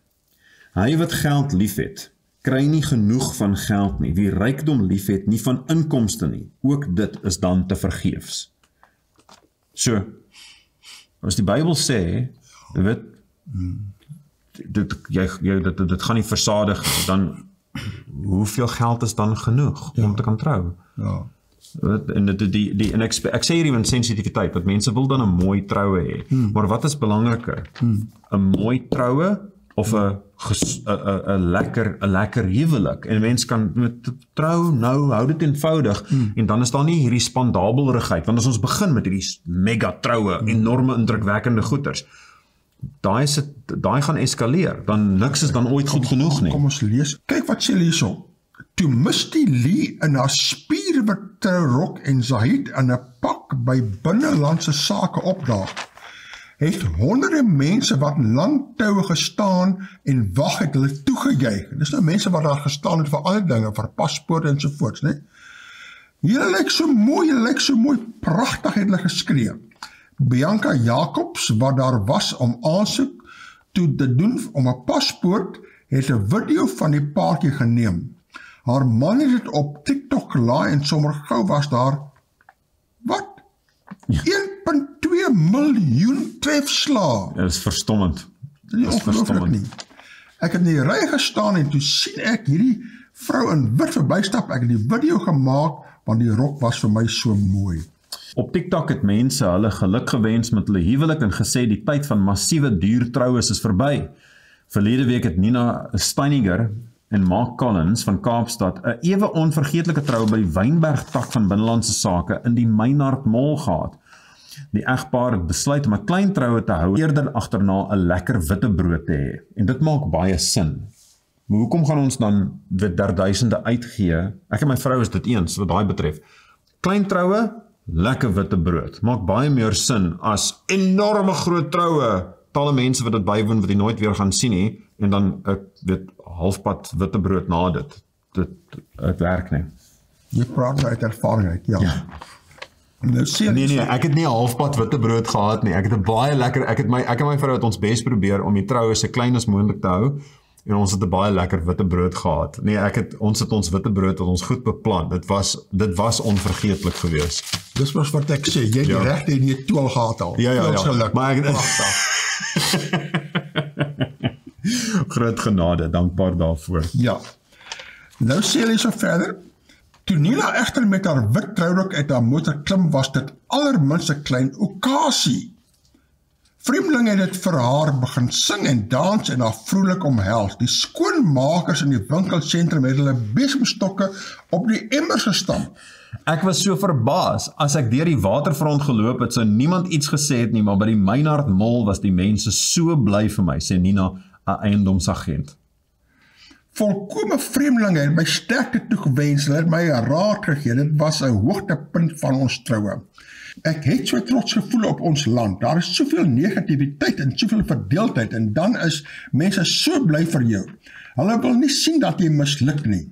Hy wat geld liefhet, kry nie genoeg van geld nie. Wie rykdom liefhet, nie van inkomste nie. Ook dit is dan te vergeefs. So, as die Bybel sê, jy weet, dit gaan nie versadig, dan hoeveel geld is dan genoeg om te kan trou? Ja. En ek sê hier met sensitiwiteit, dat mense wil dan 'n mooi troue hê, maar wat is belangriker? 'n mooi troue of 'n lekker huwelik? En mens kan met trou nou, hou dit eenvoudig, en dan is daar nie hierdie spandabelrigheid, want as ons begin met hierdie mega troue, enorme indrukwekkende goeders, daai gaan eskaleer, dan niks is dan ooit goed genoeg nie. Kom ons lees. Kyk wat sê hulle hierso. Toe Misty Lee in haar spierwit trourok en Zahid in 'n pak by binnelandse sake opdaag, het honderde mense wat lang toue gestaan en wag het hulle toegejuig. Dis nou mense wat daar gestaan het vir ander dinge, vir paspoorte en sovoorts, né? Julle lyk so mooi, pragtig het hulle geskree. Bianca Jacobs, wat daar was om aansoek toe te doen om 'n paspoort, het 'n video van die paartjie geneem. Haar man het dit op TikTok gelaai en sommer gou was daar, wat? 1,2 miljoen trefslae. Dit is verstommend. Dit is ongelooflik nie. Ek het in die ry gestaan en toe sien ek hierdie vrou in wit verbystap. Ek het die video gemaak, want die rok was vir my so mooi. Op TikTok het mense hulle geluk gewens met hulle huwelik en gesê die tyd van massiewe duur troues is verby. Verlede week het Nina Steiniger en Mark Collins van Kaapstad 'n ewe onvergeetlike trou by die Wynberg tak van Binnelandse Sake in die Meinhard Mall gehad. Die egpaar het besluit om 'n klein troue te hou, eerder agterna 'n lekker witbrood te hê. En dit maak baie sin. Maar hoekom gaan ons dan dit duisende uitgee? Ek en my vrou is dit eens wat daai betref. Klein troue, lekker witbrood. Maak baie meer sin as enorme groot troue. Talle mense wat dit bywoon wat jy nooit weer gaan sien nie, en dan ek weet halfpad witbrood na dit. Dit werk nie. Jy praat uit ervaring uit, ja. Nou sê Nee, ek het nie 'n halfpad witbrood gehad nie. Ek het 'n baie lekker, ek en my vrou het ons bes probeer om die troue so klein as moontlik te hou, en ons het 'n baie lekker witbrood gehad. Nee, ons het ons witbrood wat ons goed beplan. Dit was onvergeetlik geweest. Dis wat ek sê, jy het die regte en jy toel gehad al. Ja. Maar ek groot genade, dankbaar daarvoor. Ja. Nou sê hulle so verder, toe Nina egter met haar wit trourok uit haar motor klim, was dit allerminste 'n klein okasie. Vreemdelinge het dit vir haar begin sing en dans en haar vrolik omhels. Die skoonmakers in die winkelsentrum het hulle besemstokke op die emmers gestamp. Ek was so verbaas, as ek deur die waterfront geloop het, sou niemand iets gesê het nie, maar by die Meinhard Mall was die mense so bly vir my, sê Nina, 'n eiendomsagent. Volkome vreemdelinge het my sterkte toegewens, hulle het my 'n raad gegee, dit was 'n hoogtepunt van ons troue. Ek het so trots gevoel op ons land, daar is soveel negativiteit en soveel verdeeldheid, en dan is mense so bly vir jou. Hulle wil nie sien dat jy misluk nie.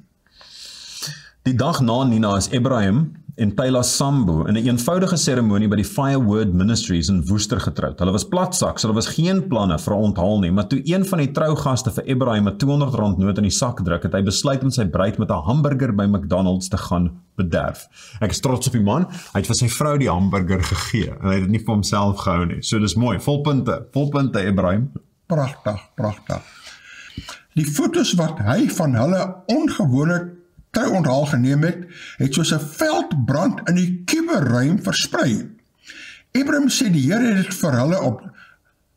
Die dag na Nina is Ibrahim en Tyla Sambo in 'n eenvoudige seremonie by die Fireword Ministries in Woester getroud. Hulle was platsak, so daar was geen planne vir 'n onthaal nie, maar toe een van die trougaste vir Ibrahim 'n R200 noot in die sak druk, het hy besluit om sy bruid met 'n hamburger by McDonald's te gaan bederf. Ek is trots op die man, hy het vir sy vrou die hamburger gegee, en hy het dit nie vir homself gehou nie. So dis mooi, vol punte Ibrahim. Pragtig. Die foto's wat hy van hulle ongewone trouonthaal geneem het soos 'n veldbrand in die kuberruim versprei. Ibrahim sê die Here het dit vir hulle op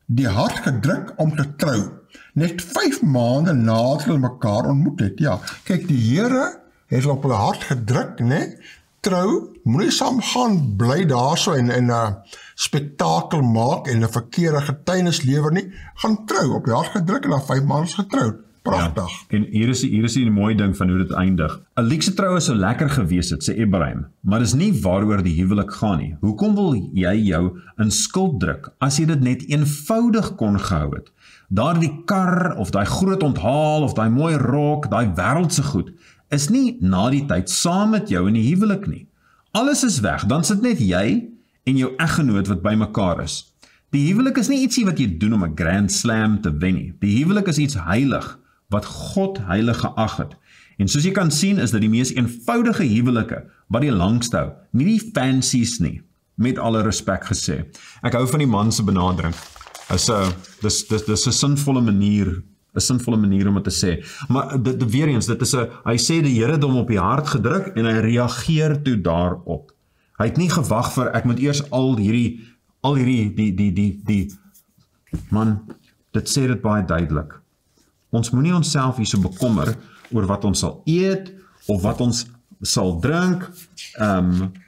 die hart gedruk om te trou, net 5 maande nadat hulle mekaar ontmoet het. Ja, kyk, die Here het hulle op hulle hart gedruk, né? Trou, moenie saam gaan bly daarso en 'n spektakel maak en 'n verkeerde getuienis lewer nie. Gaan trou, op die hart gedruk en na 5 maande getroud. Pragtig. Ja, en hier is die mooie ding van hoe dit eindig. Alik se troue sou lekker gewees het, sê Ibrahim, maar dis nie waaroor die huwelik gaan nie. Hoekom wil jy jou in skuld druk, as jy dit net eenvoudig kon gehou het? Daardie kar, of daai groot onthaal, of daai mooi rok, daai wêreldse goed, is nie na die tyd saam met jou in die huwelik nie. Alles is weg, dan sit net jy en jou eggenoot wat by mekaar is. Die huwelik is nie ietsie wat jy doen om 'n grand slam te wen nie. Die huwelik is iets heilig, wat God heilig geag het. En soos jy kan sien, is dit die mees eenvoudige huwelike, wat die langste hou, nie die fancies nie, met alle respek gesê. Ek hou van die man se benadering. Dis 'n sinvolle manier om dit te sê. Maar weer eens, hy sê die Here het hom op die hart gedruk en hy reageer toe daarop. Hy het nie gewag vir, ek moet eers al hierdie, man, dit sê dit baie duidelik. Ons moenie onsself hier so bekommer oor wat ons sal eet, of wat ons sal drink, en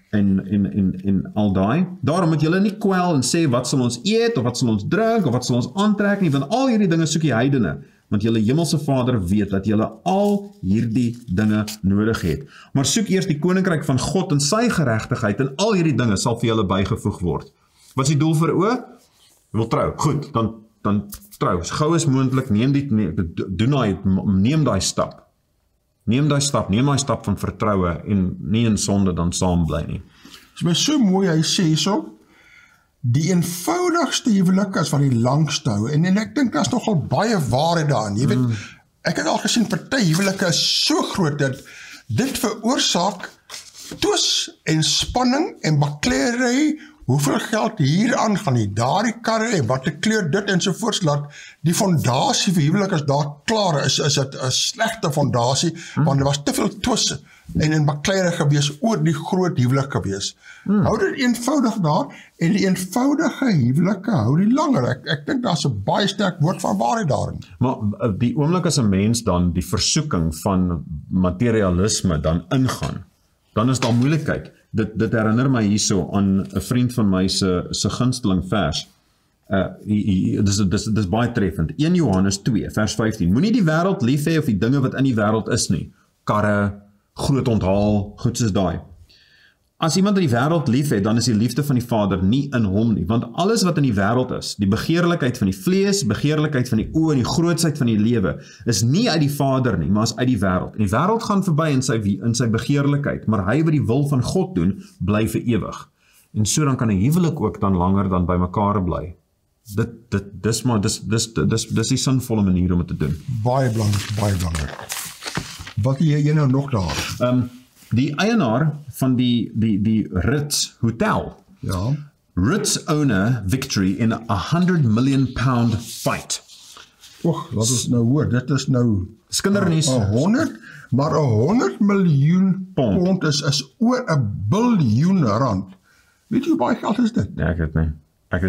al daai. Daarom moet julle nie kwel en sê, wat sal ons eet, of wat sal ons drink, of wat sal ons aantrek nie, want al hierdie dinge soek die heidene, want julle hemelse Vader weet dat julle al hierdie dinge nodig het. Maar soek eers die koninkryk van God en sy geregtigheid, en al hierdie dinge sal vir julle bygevoeg word. Wat is die doel vir oë? Wil trou. Goed, dan trou. Gou is moontlik, neem daai stap. Neem daai stap van vertroue en nie in sonde dan saam bly nie. Dit is so mooi, hy sê so, die eenvoudigste huwelik is van die langste hou, en ek dink daar is nogal baie waarheid daarin. Jy weet, ek het al gesien, party huwelike is so groot dat dit veroorsaak twis en spanning en bakleerery, hoeveel geld hier aan gaan nie, daar die karre en wat die kleur dit ensovoorts, laat die fondasie vir huwelik as daar klaar is dit 'n slegte fondasie, want er was te veel twis en bakleerery gewees oor die groot huwelik gewees. Hou dit eenvoudig daar, en die eenvoudige huwelike hou die langer. Ek dink daar is 'n baie sterk woord van waarheid daarin. Maar die oomblik as 'n mens dan die versoeking van materialisme dan ingaan, dan is daar moeilikheid. Dit herinner my hierso aan 'n vriend van my se gunsteling vers. Dis baie treffend. 1 Johannes 2 vers 15. Moenie die wêreld lief hê of die dinge wat in die wêreld is nie. Karre, groot onthaal, goed soos daai. As iemand die wêreld lief het, dan is die liefde van die Vader nie in hom nie, want alles wat in die wêreld is, die begeerlikheid van die vlees, begeerlikheid van die oë en die grootsheid van die lewe, is nie uit die Vader nie, maar is uit die wêreld. En die wêreld gaan verby in sy begeerlikheid, maar hy wat die wil van God doen, bly vir ewig. En so dan kan 'n huwelik ook dan langer dan by mekaar bly. Dis die sinvolle manier om dit te doen. Baie belangrik. Wat jy nou nog daar? Die eienaar van die Ritz Hotel. Ja. Ritz owner victory in a £100 million fight. Wat is nou hoor, dit is nou skindernuus. 100 miljoen pond is oor 'n biljoen rand. Weet jy hoe baie geld is dit? Nee, ek weet nie. Ek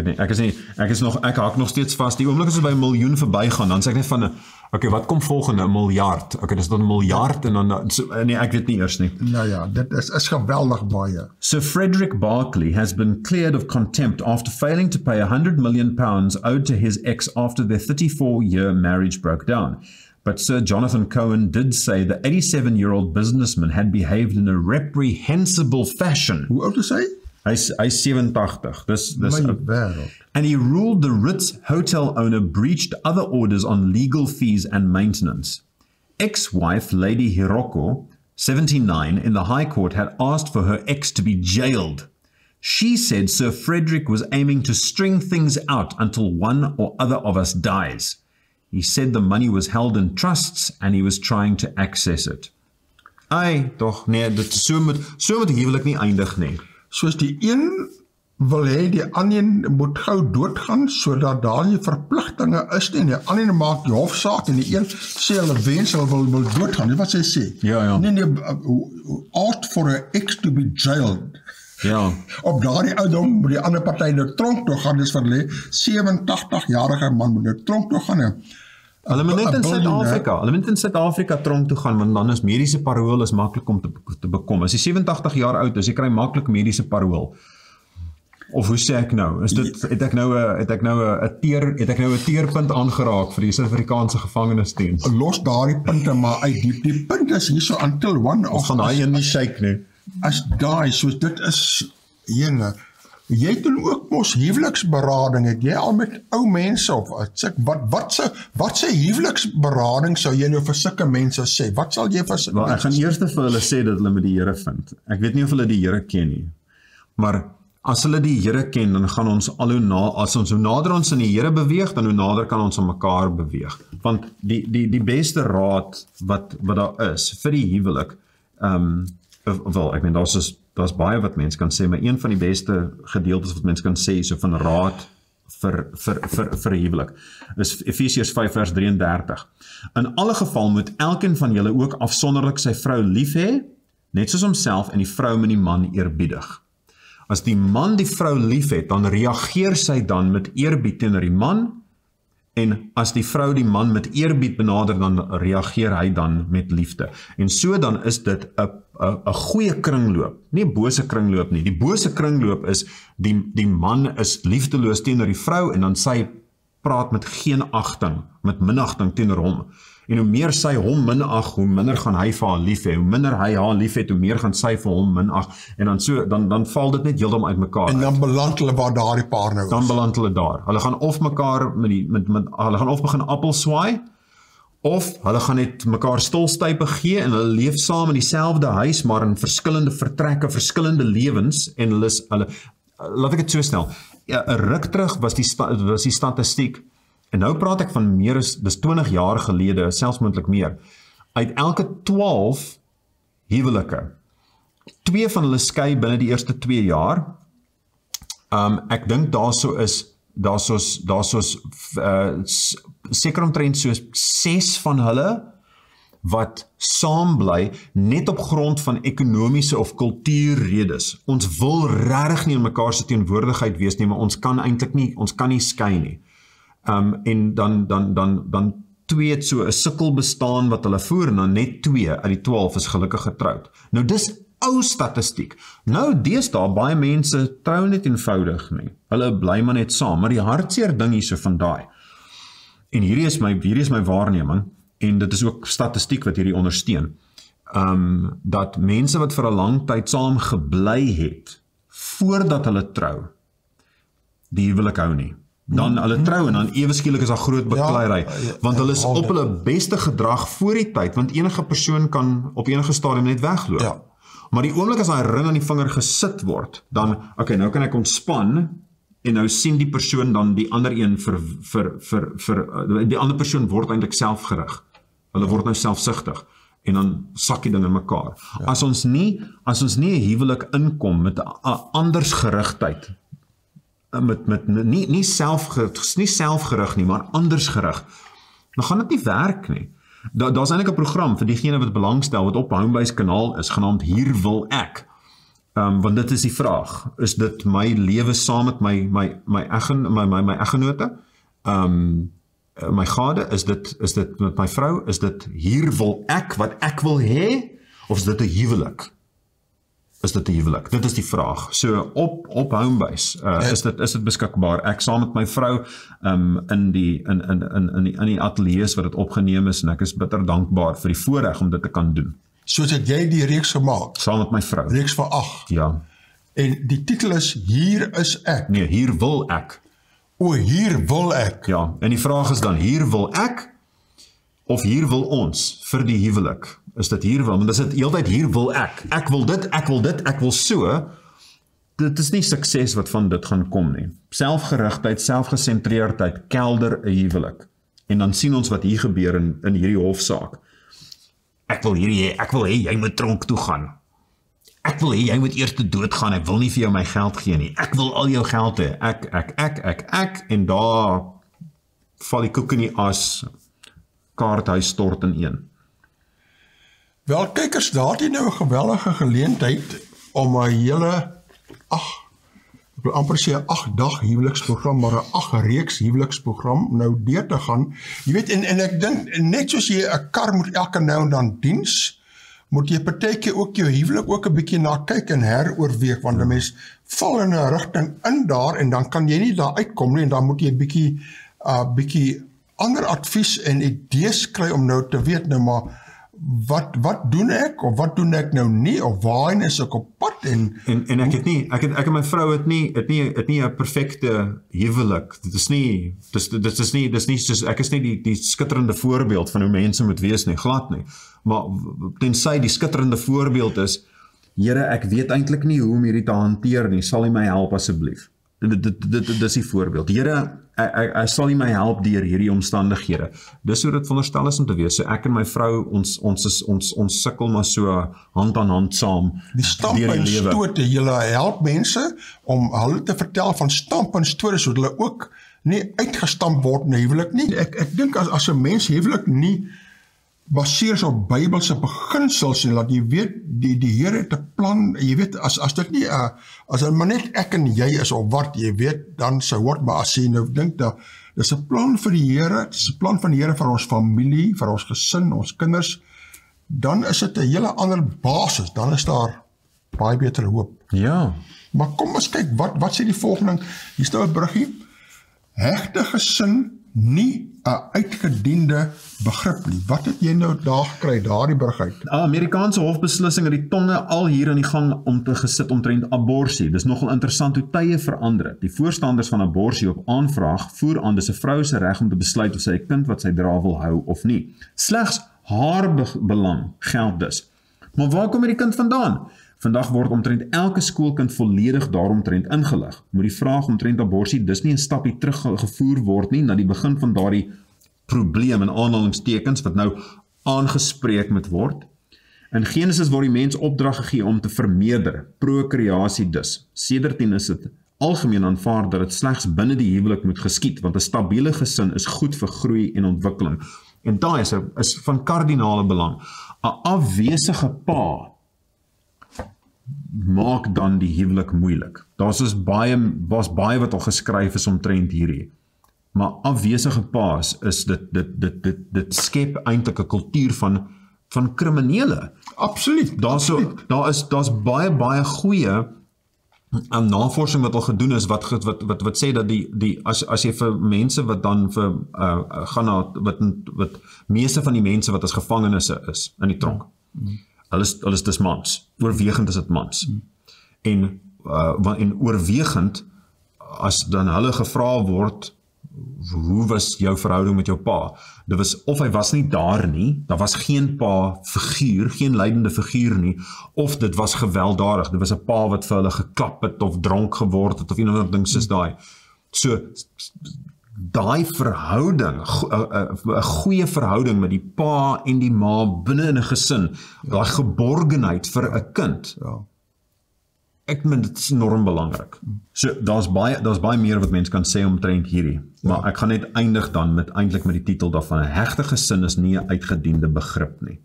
hak nog steeds vas. Die oomblik as ons by 1 miljoen verbygaan, dan sê ek net van, okay, wat kom volgende? 1 miljard. Okay, dis dan 1 miljard en dan, nee, ek weet nie eers nie. Nou ja, dit is geweldig baie. Sir Frederick Berkeley has been cleared of contempt after failing to pay £100 million owed to his ex after their 34-year marriage broke down. But Sir Jonathan Cohen did say the 87-year-old businessman had behaved in a reprehensible fashion. Hoe oud is hy? Hy's 87. Dis My wêreld. And he ruled the Ritz hotel owner breached other orders on legal fees and maintenance. Ex-wife Lady Hiroko, 79, in the High Court had asked for her ex to be jailed. She said Sir Frederick was aiming to string things out until one or other of us dies. He said the money was held in trusts and he was trying to access it. Tog, nee, so moet die huwelik nie eindig nie. Soos die een wil hê die ander moet gou doodgaan, sodat daar nie verpligtinge is nie, en die ander maak die hofsaak, en die een sê hulle wens, hulle wil doodgaan, nie wat sy sê. Ja. Nee, asked for her ex to be jailed. Ja. Op daardie ouderdom moet die ander party nou tronk toe gaan, dis vir hulle 87-jarige man moet nou tronk toe gaan. Hulle moet net in Suid-Afrika tronk toe gaan, want dan is mediese parool is maklik om te bekom. As jy 87 jaar oud is, jy kry maklik mediese parool. Of hoe sê ek nou? Is dit het ek nou 'n teerpunt aangeraak vir die Suid-Afrikaanse gevangenisdiens? Los daardie punte maar uit. Die punt is hierso until one of gaan daai een nie shake nie. As daai soos dit is ene. Jy doen ook mos huweliksberading. Het jy al met ou mense of wat se huweliksberading sou jy nou vir sulke mense sê? Wat sal jy vir sulke mense? Ek gaan eers vir hulle sê dat hulle met die Here vind. Ek weet nie of hulle die Here ken nie. Maar as hulle die Here ken, dan gaan ons hoe nader ons in die Here beweeg, dan hoe nader kan ons aan mekaar beweeg. Want die beste raad wat daar is vir die huwelik, ek meen daar's baie wat mense kan sê, maar een van die beste gedeeltes wat mense kan sê so van raad vir 'n huwelik is Efesiërs 5 vers 33. In alle geval moet elkeen van julle ook afsonderlik sy vrou lief hê, net soos homself, en die vrou moet die man eerbiedig. As die man die vrou lief het, dan reageer sy dan met eerbied teenoor die man, en as die vrou die man met eerbied benader, dan reageer hy dan met liefde. En so dan is dit 'n goeie kringloop, nie 'n bose kringloop nie. Die bose kringloop is, die man is liefdeloos teenoor die vrou, en dan sy praat met geen agting, met minagting teenoor hom. En hoe meer sy hom minag, hoe minder gaan hy vir haar lief hê. Hoe minder hy haar lief het, hoe meer gaan sy vir hom minag. En dan val dit net heeltemal uit mekaar. En dan beland hulle waar daardie paar nou is. Dan beland hulle daar. Hulle gaan of mekaar hulle gaan of begin appelswaai, of hulle gaan net mekaar stilstype gee en hulle leef saam in dieselfde huis, maar in verskillende vertrekke, verskillende lewens, en laat ek dit so stel. Ja, 'n ruk terug was die statistiek. En nou praat ek van meer as, dis 20 jaar gelede, selfs moontlik meer. Uit elke 12 huwelike, 2 van hulle skei binne die eerste 2 jaar. Ek dink daar's seker omtrent soos 6 van hulle wat saam bly net op grond van ekonomiese of kultuurredes. Ons wil regtig nie in mekaar se teenwoordigheid wees nie, maar ons kan nie skei nie. En dan 2 het so 'n sukkel bestaan wat hulle voer, en dan net 2 uit die 12 is gelukkig getroud. Nou dis ou statistiek. Nou deesdae baie mense trou net eenvoudig nie. Hulle bly maar net saam, maar die hartseer ding hierso van daai. En hierdie is my waarneming, en dit is ook statistiek wat hierdie ondersteun. Dat mense wat vir 'n lang tyd saam gebly het voordat hulle trou, die huwelik hou nie. Dan hulle trou en dan ewe skielik is daar groot bekleierery, want hulle is op hulle beste gedrag voor die tyd, want enige persoon kan op enige stadium net wegloop. Ja. Maar die oomblik as daai ring aan die vinger gesit word, dan, okay, nou kan ek ontspan, en nou sien die persoon dan die ander een die ander persoon word eintlik selfgerig. Hulle word nou selfsugtig, en dan sak die ding in mekaar. Ja. As ons nie 'n huwelik inkom met 'n andersgerigtheid, nie selfgerig nie, maar andersgerig, dan gaan dit nie werk nie. Daar's eintlik 'n program vir diegene wat belangstel, wat op Homebase kanaal is, genaamd Hier wil ek. Want dit is die vraag, is dit my lewe saam met my eggenote, my gade, is dit met my vrou, is dit hier wil ek, wat ek wil hê, of is dit 'n huwelik? Is dit 'n huwelik? Dit is die vraag. So op Homebase is dit beskikbaar. Ek saam met my vrou in die ateljees wat dit opgeneem is, en ek is bitter dankbaar vir die voorreg om dit te kan doen. Soos het jy die reeks gemaak? Saam met my vrou. Reeks van 8. Ja. En die titel is Hier is ek. Nee, Hier wil ek. O, hier wil ek. Ja, en die vraag is dan, hier wil ek, of hier wil ons vir die huwelik? Is dit hier wil? Want as dit heeltyd hier wil ek wil dit, ek wil so, dit is nie sukses wat van dit gaan kom nie. Selfgerigtheid, selfgesentreerdheid, kelder 'n huwelik. En dan sien ons wat hier gebeur in hierdie hofsaak. Ek wil hê jy moet tronk toe gaan. Ek wil hê jy moet eers te dood gaan, ek wil nie vir jou my geld gee nie. Ek wil al jou geld hê. Ek, en daar val die koek in die as, kaarthuis stort in een. Wel, kykers, daar het jy nou 'n geweldige geleentheid om 'n hele, ek wil amper sê 'n 8-dag huweliksprogram, maar 'n 8-reeks huweliksprogram nou deur te gaan. Jy weet, en ek dink, net soos jy 'n kar moet elke nou en dan diens, moet jy partykeer ook jou huwelik ook 'n bietjie na kyk en heroorweeg, want 'n mens val in 'n rigting in daar en dan kan jy nie daar uitkom nie en dan moet jy 'n bietjie ander advies en idees kry om nou te weet nou maar wat doen ek of wat doen ek nou nie of waarheen is ek op pad en ek en my vrou het nie 'n perfekte huwelik. Dit is nie soos ek is nie die skitterende voorbeeld van hoe mense moet wees nie, glad nie. Maar tensy die skitterende voorbeeld is, Here, ek weet eintlik nie hoe om hierdie te hanteer nie, sal U my help asseblief. Dit is die voorbeeld. Here, ek sal U my help deur hierdie omstandighede. Dis hoe dit veronderstel is om te wees. So ek en my vrou, ons sukkel maar so hand aan hand saam. Die stamp en stote, julle help mense om hulle te vertel van stamp en stote, sodat hulle ook nie uitgestamp word in 'n huwelik nie. Ek dink as 'n mens huwelik nie baseer op Bybelse beginsels en laat jy weet, die Here het 'n plan, jy weet, as dit nie, as dit maar net ek en jy is of wat, jy weet, dan sou word, maar as jy nou dink, dis 'n plan vir die Here, dis 'n plan van die Here vir ons familie, vir ons gesin, ons kinders, dan is dit 'n hele ander basis, dan is daar baie beter hoop. Ja. Maar kom ons kyk, wat sê die volgende, hier staan 'n bruggie, hegte gesin, nie 'n uitgediende begrip nie. Wat het jy nou daar gekry, daardie brug uit? Amerikaanse hofbeslissing het die tonge al hier in die gang om te gesit omtrent aborsie. Dis nogal interessant hoe tye verander het. Die voorstanders van aborsie op aanvraag voer aan dis 'n vrou se reg om te besluit of sy 'n kind wat sy dra wil hou of nie. Slegs haar belang geld dus. Maar waar kom hierdie kind vandaan? Vandag word omtrent elke skoolkind volledig daaromtrent ingelig. Moet die vraag omtrent aborsie dus nie 'n stapie teruggevoer word nie na die begin van daardie probleem in aanhalingstekens wat nou aangespreek moet word. In Genesis word die mens opdrag gegee om te vermeerder, prokreasie dus. Sedertdien is dit algemeen aanvaar dat dit slegs binne die huwelik moet geskied, want 'n stabiele gesin is goed vir groei en ontwikkeling. En daai is van kardinale belang. 'n Afwesige pa maak dan die huwelik moeilik. Daar's baie wat al geskryf is omtrent hierdie. Maar afwesige paas is dit skep eintlik 'n kultuur van kriminele. Absoluut. Daar's baie goeie navorsing wat al gedoen is wat sê dat as jy vir mense wat dan vir gaan na wat meeste van die mense wat as gevangenes is in die tronk. Hulle is dis mans. Oorwegend is dit mans. En oorwegend as dan hulle gevra word, hoe was jou verhouding met jou pa? Dit was of hy was nie daar nie, daar was geen pa figuur, geen leidende figuur nie, of dit was gewelddadig, dit was 'n pa wat vir hulle geklap het of dronk geword het of een of ander ding soos daai. So daai verhouding, 'n goeie verhouding met die pa en die ma binne in 'n gesin, daai geborgenheid vir 'n kind. Ja. Ek meen dit is enorm belangrik. So daar's baie meer wat mens kan sê omtrent hierdie, maar ek gaan net eindig dan eintlik met die titel daarvan: 'n hegte gesin is nie 'n uitgediende begrip nie.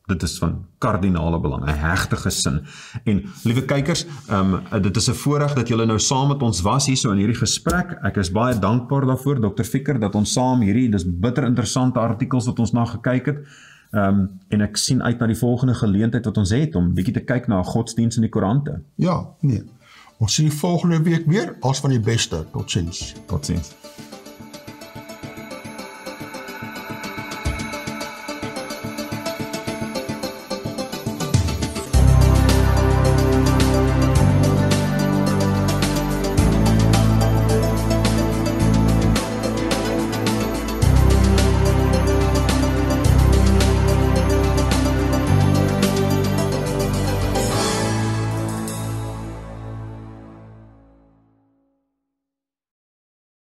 Dit is van kardinale belang, 'n hegte gesin. En liewe kykers, dit is 'n voorreg dat julle nou saam met ons was hierso in hierdie gesprek. Ek is baie dankbaar daarvoor, Dr. Ficker, dat ons saam dis bitter interessante artikels wat ons na gekyk het. En ek sien uit na die volgende geleentheid wat ons het om bietjie te kyk na Godsdiens in die Koerante. Ja, nee. Ons sien die volgende week weer. Als van die beste. Totsiens. Totsiens.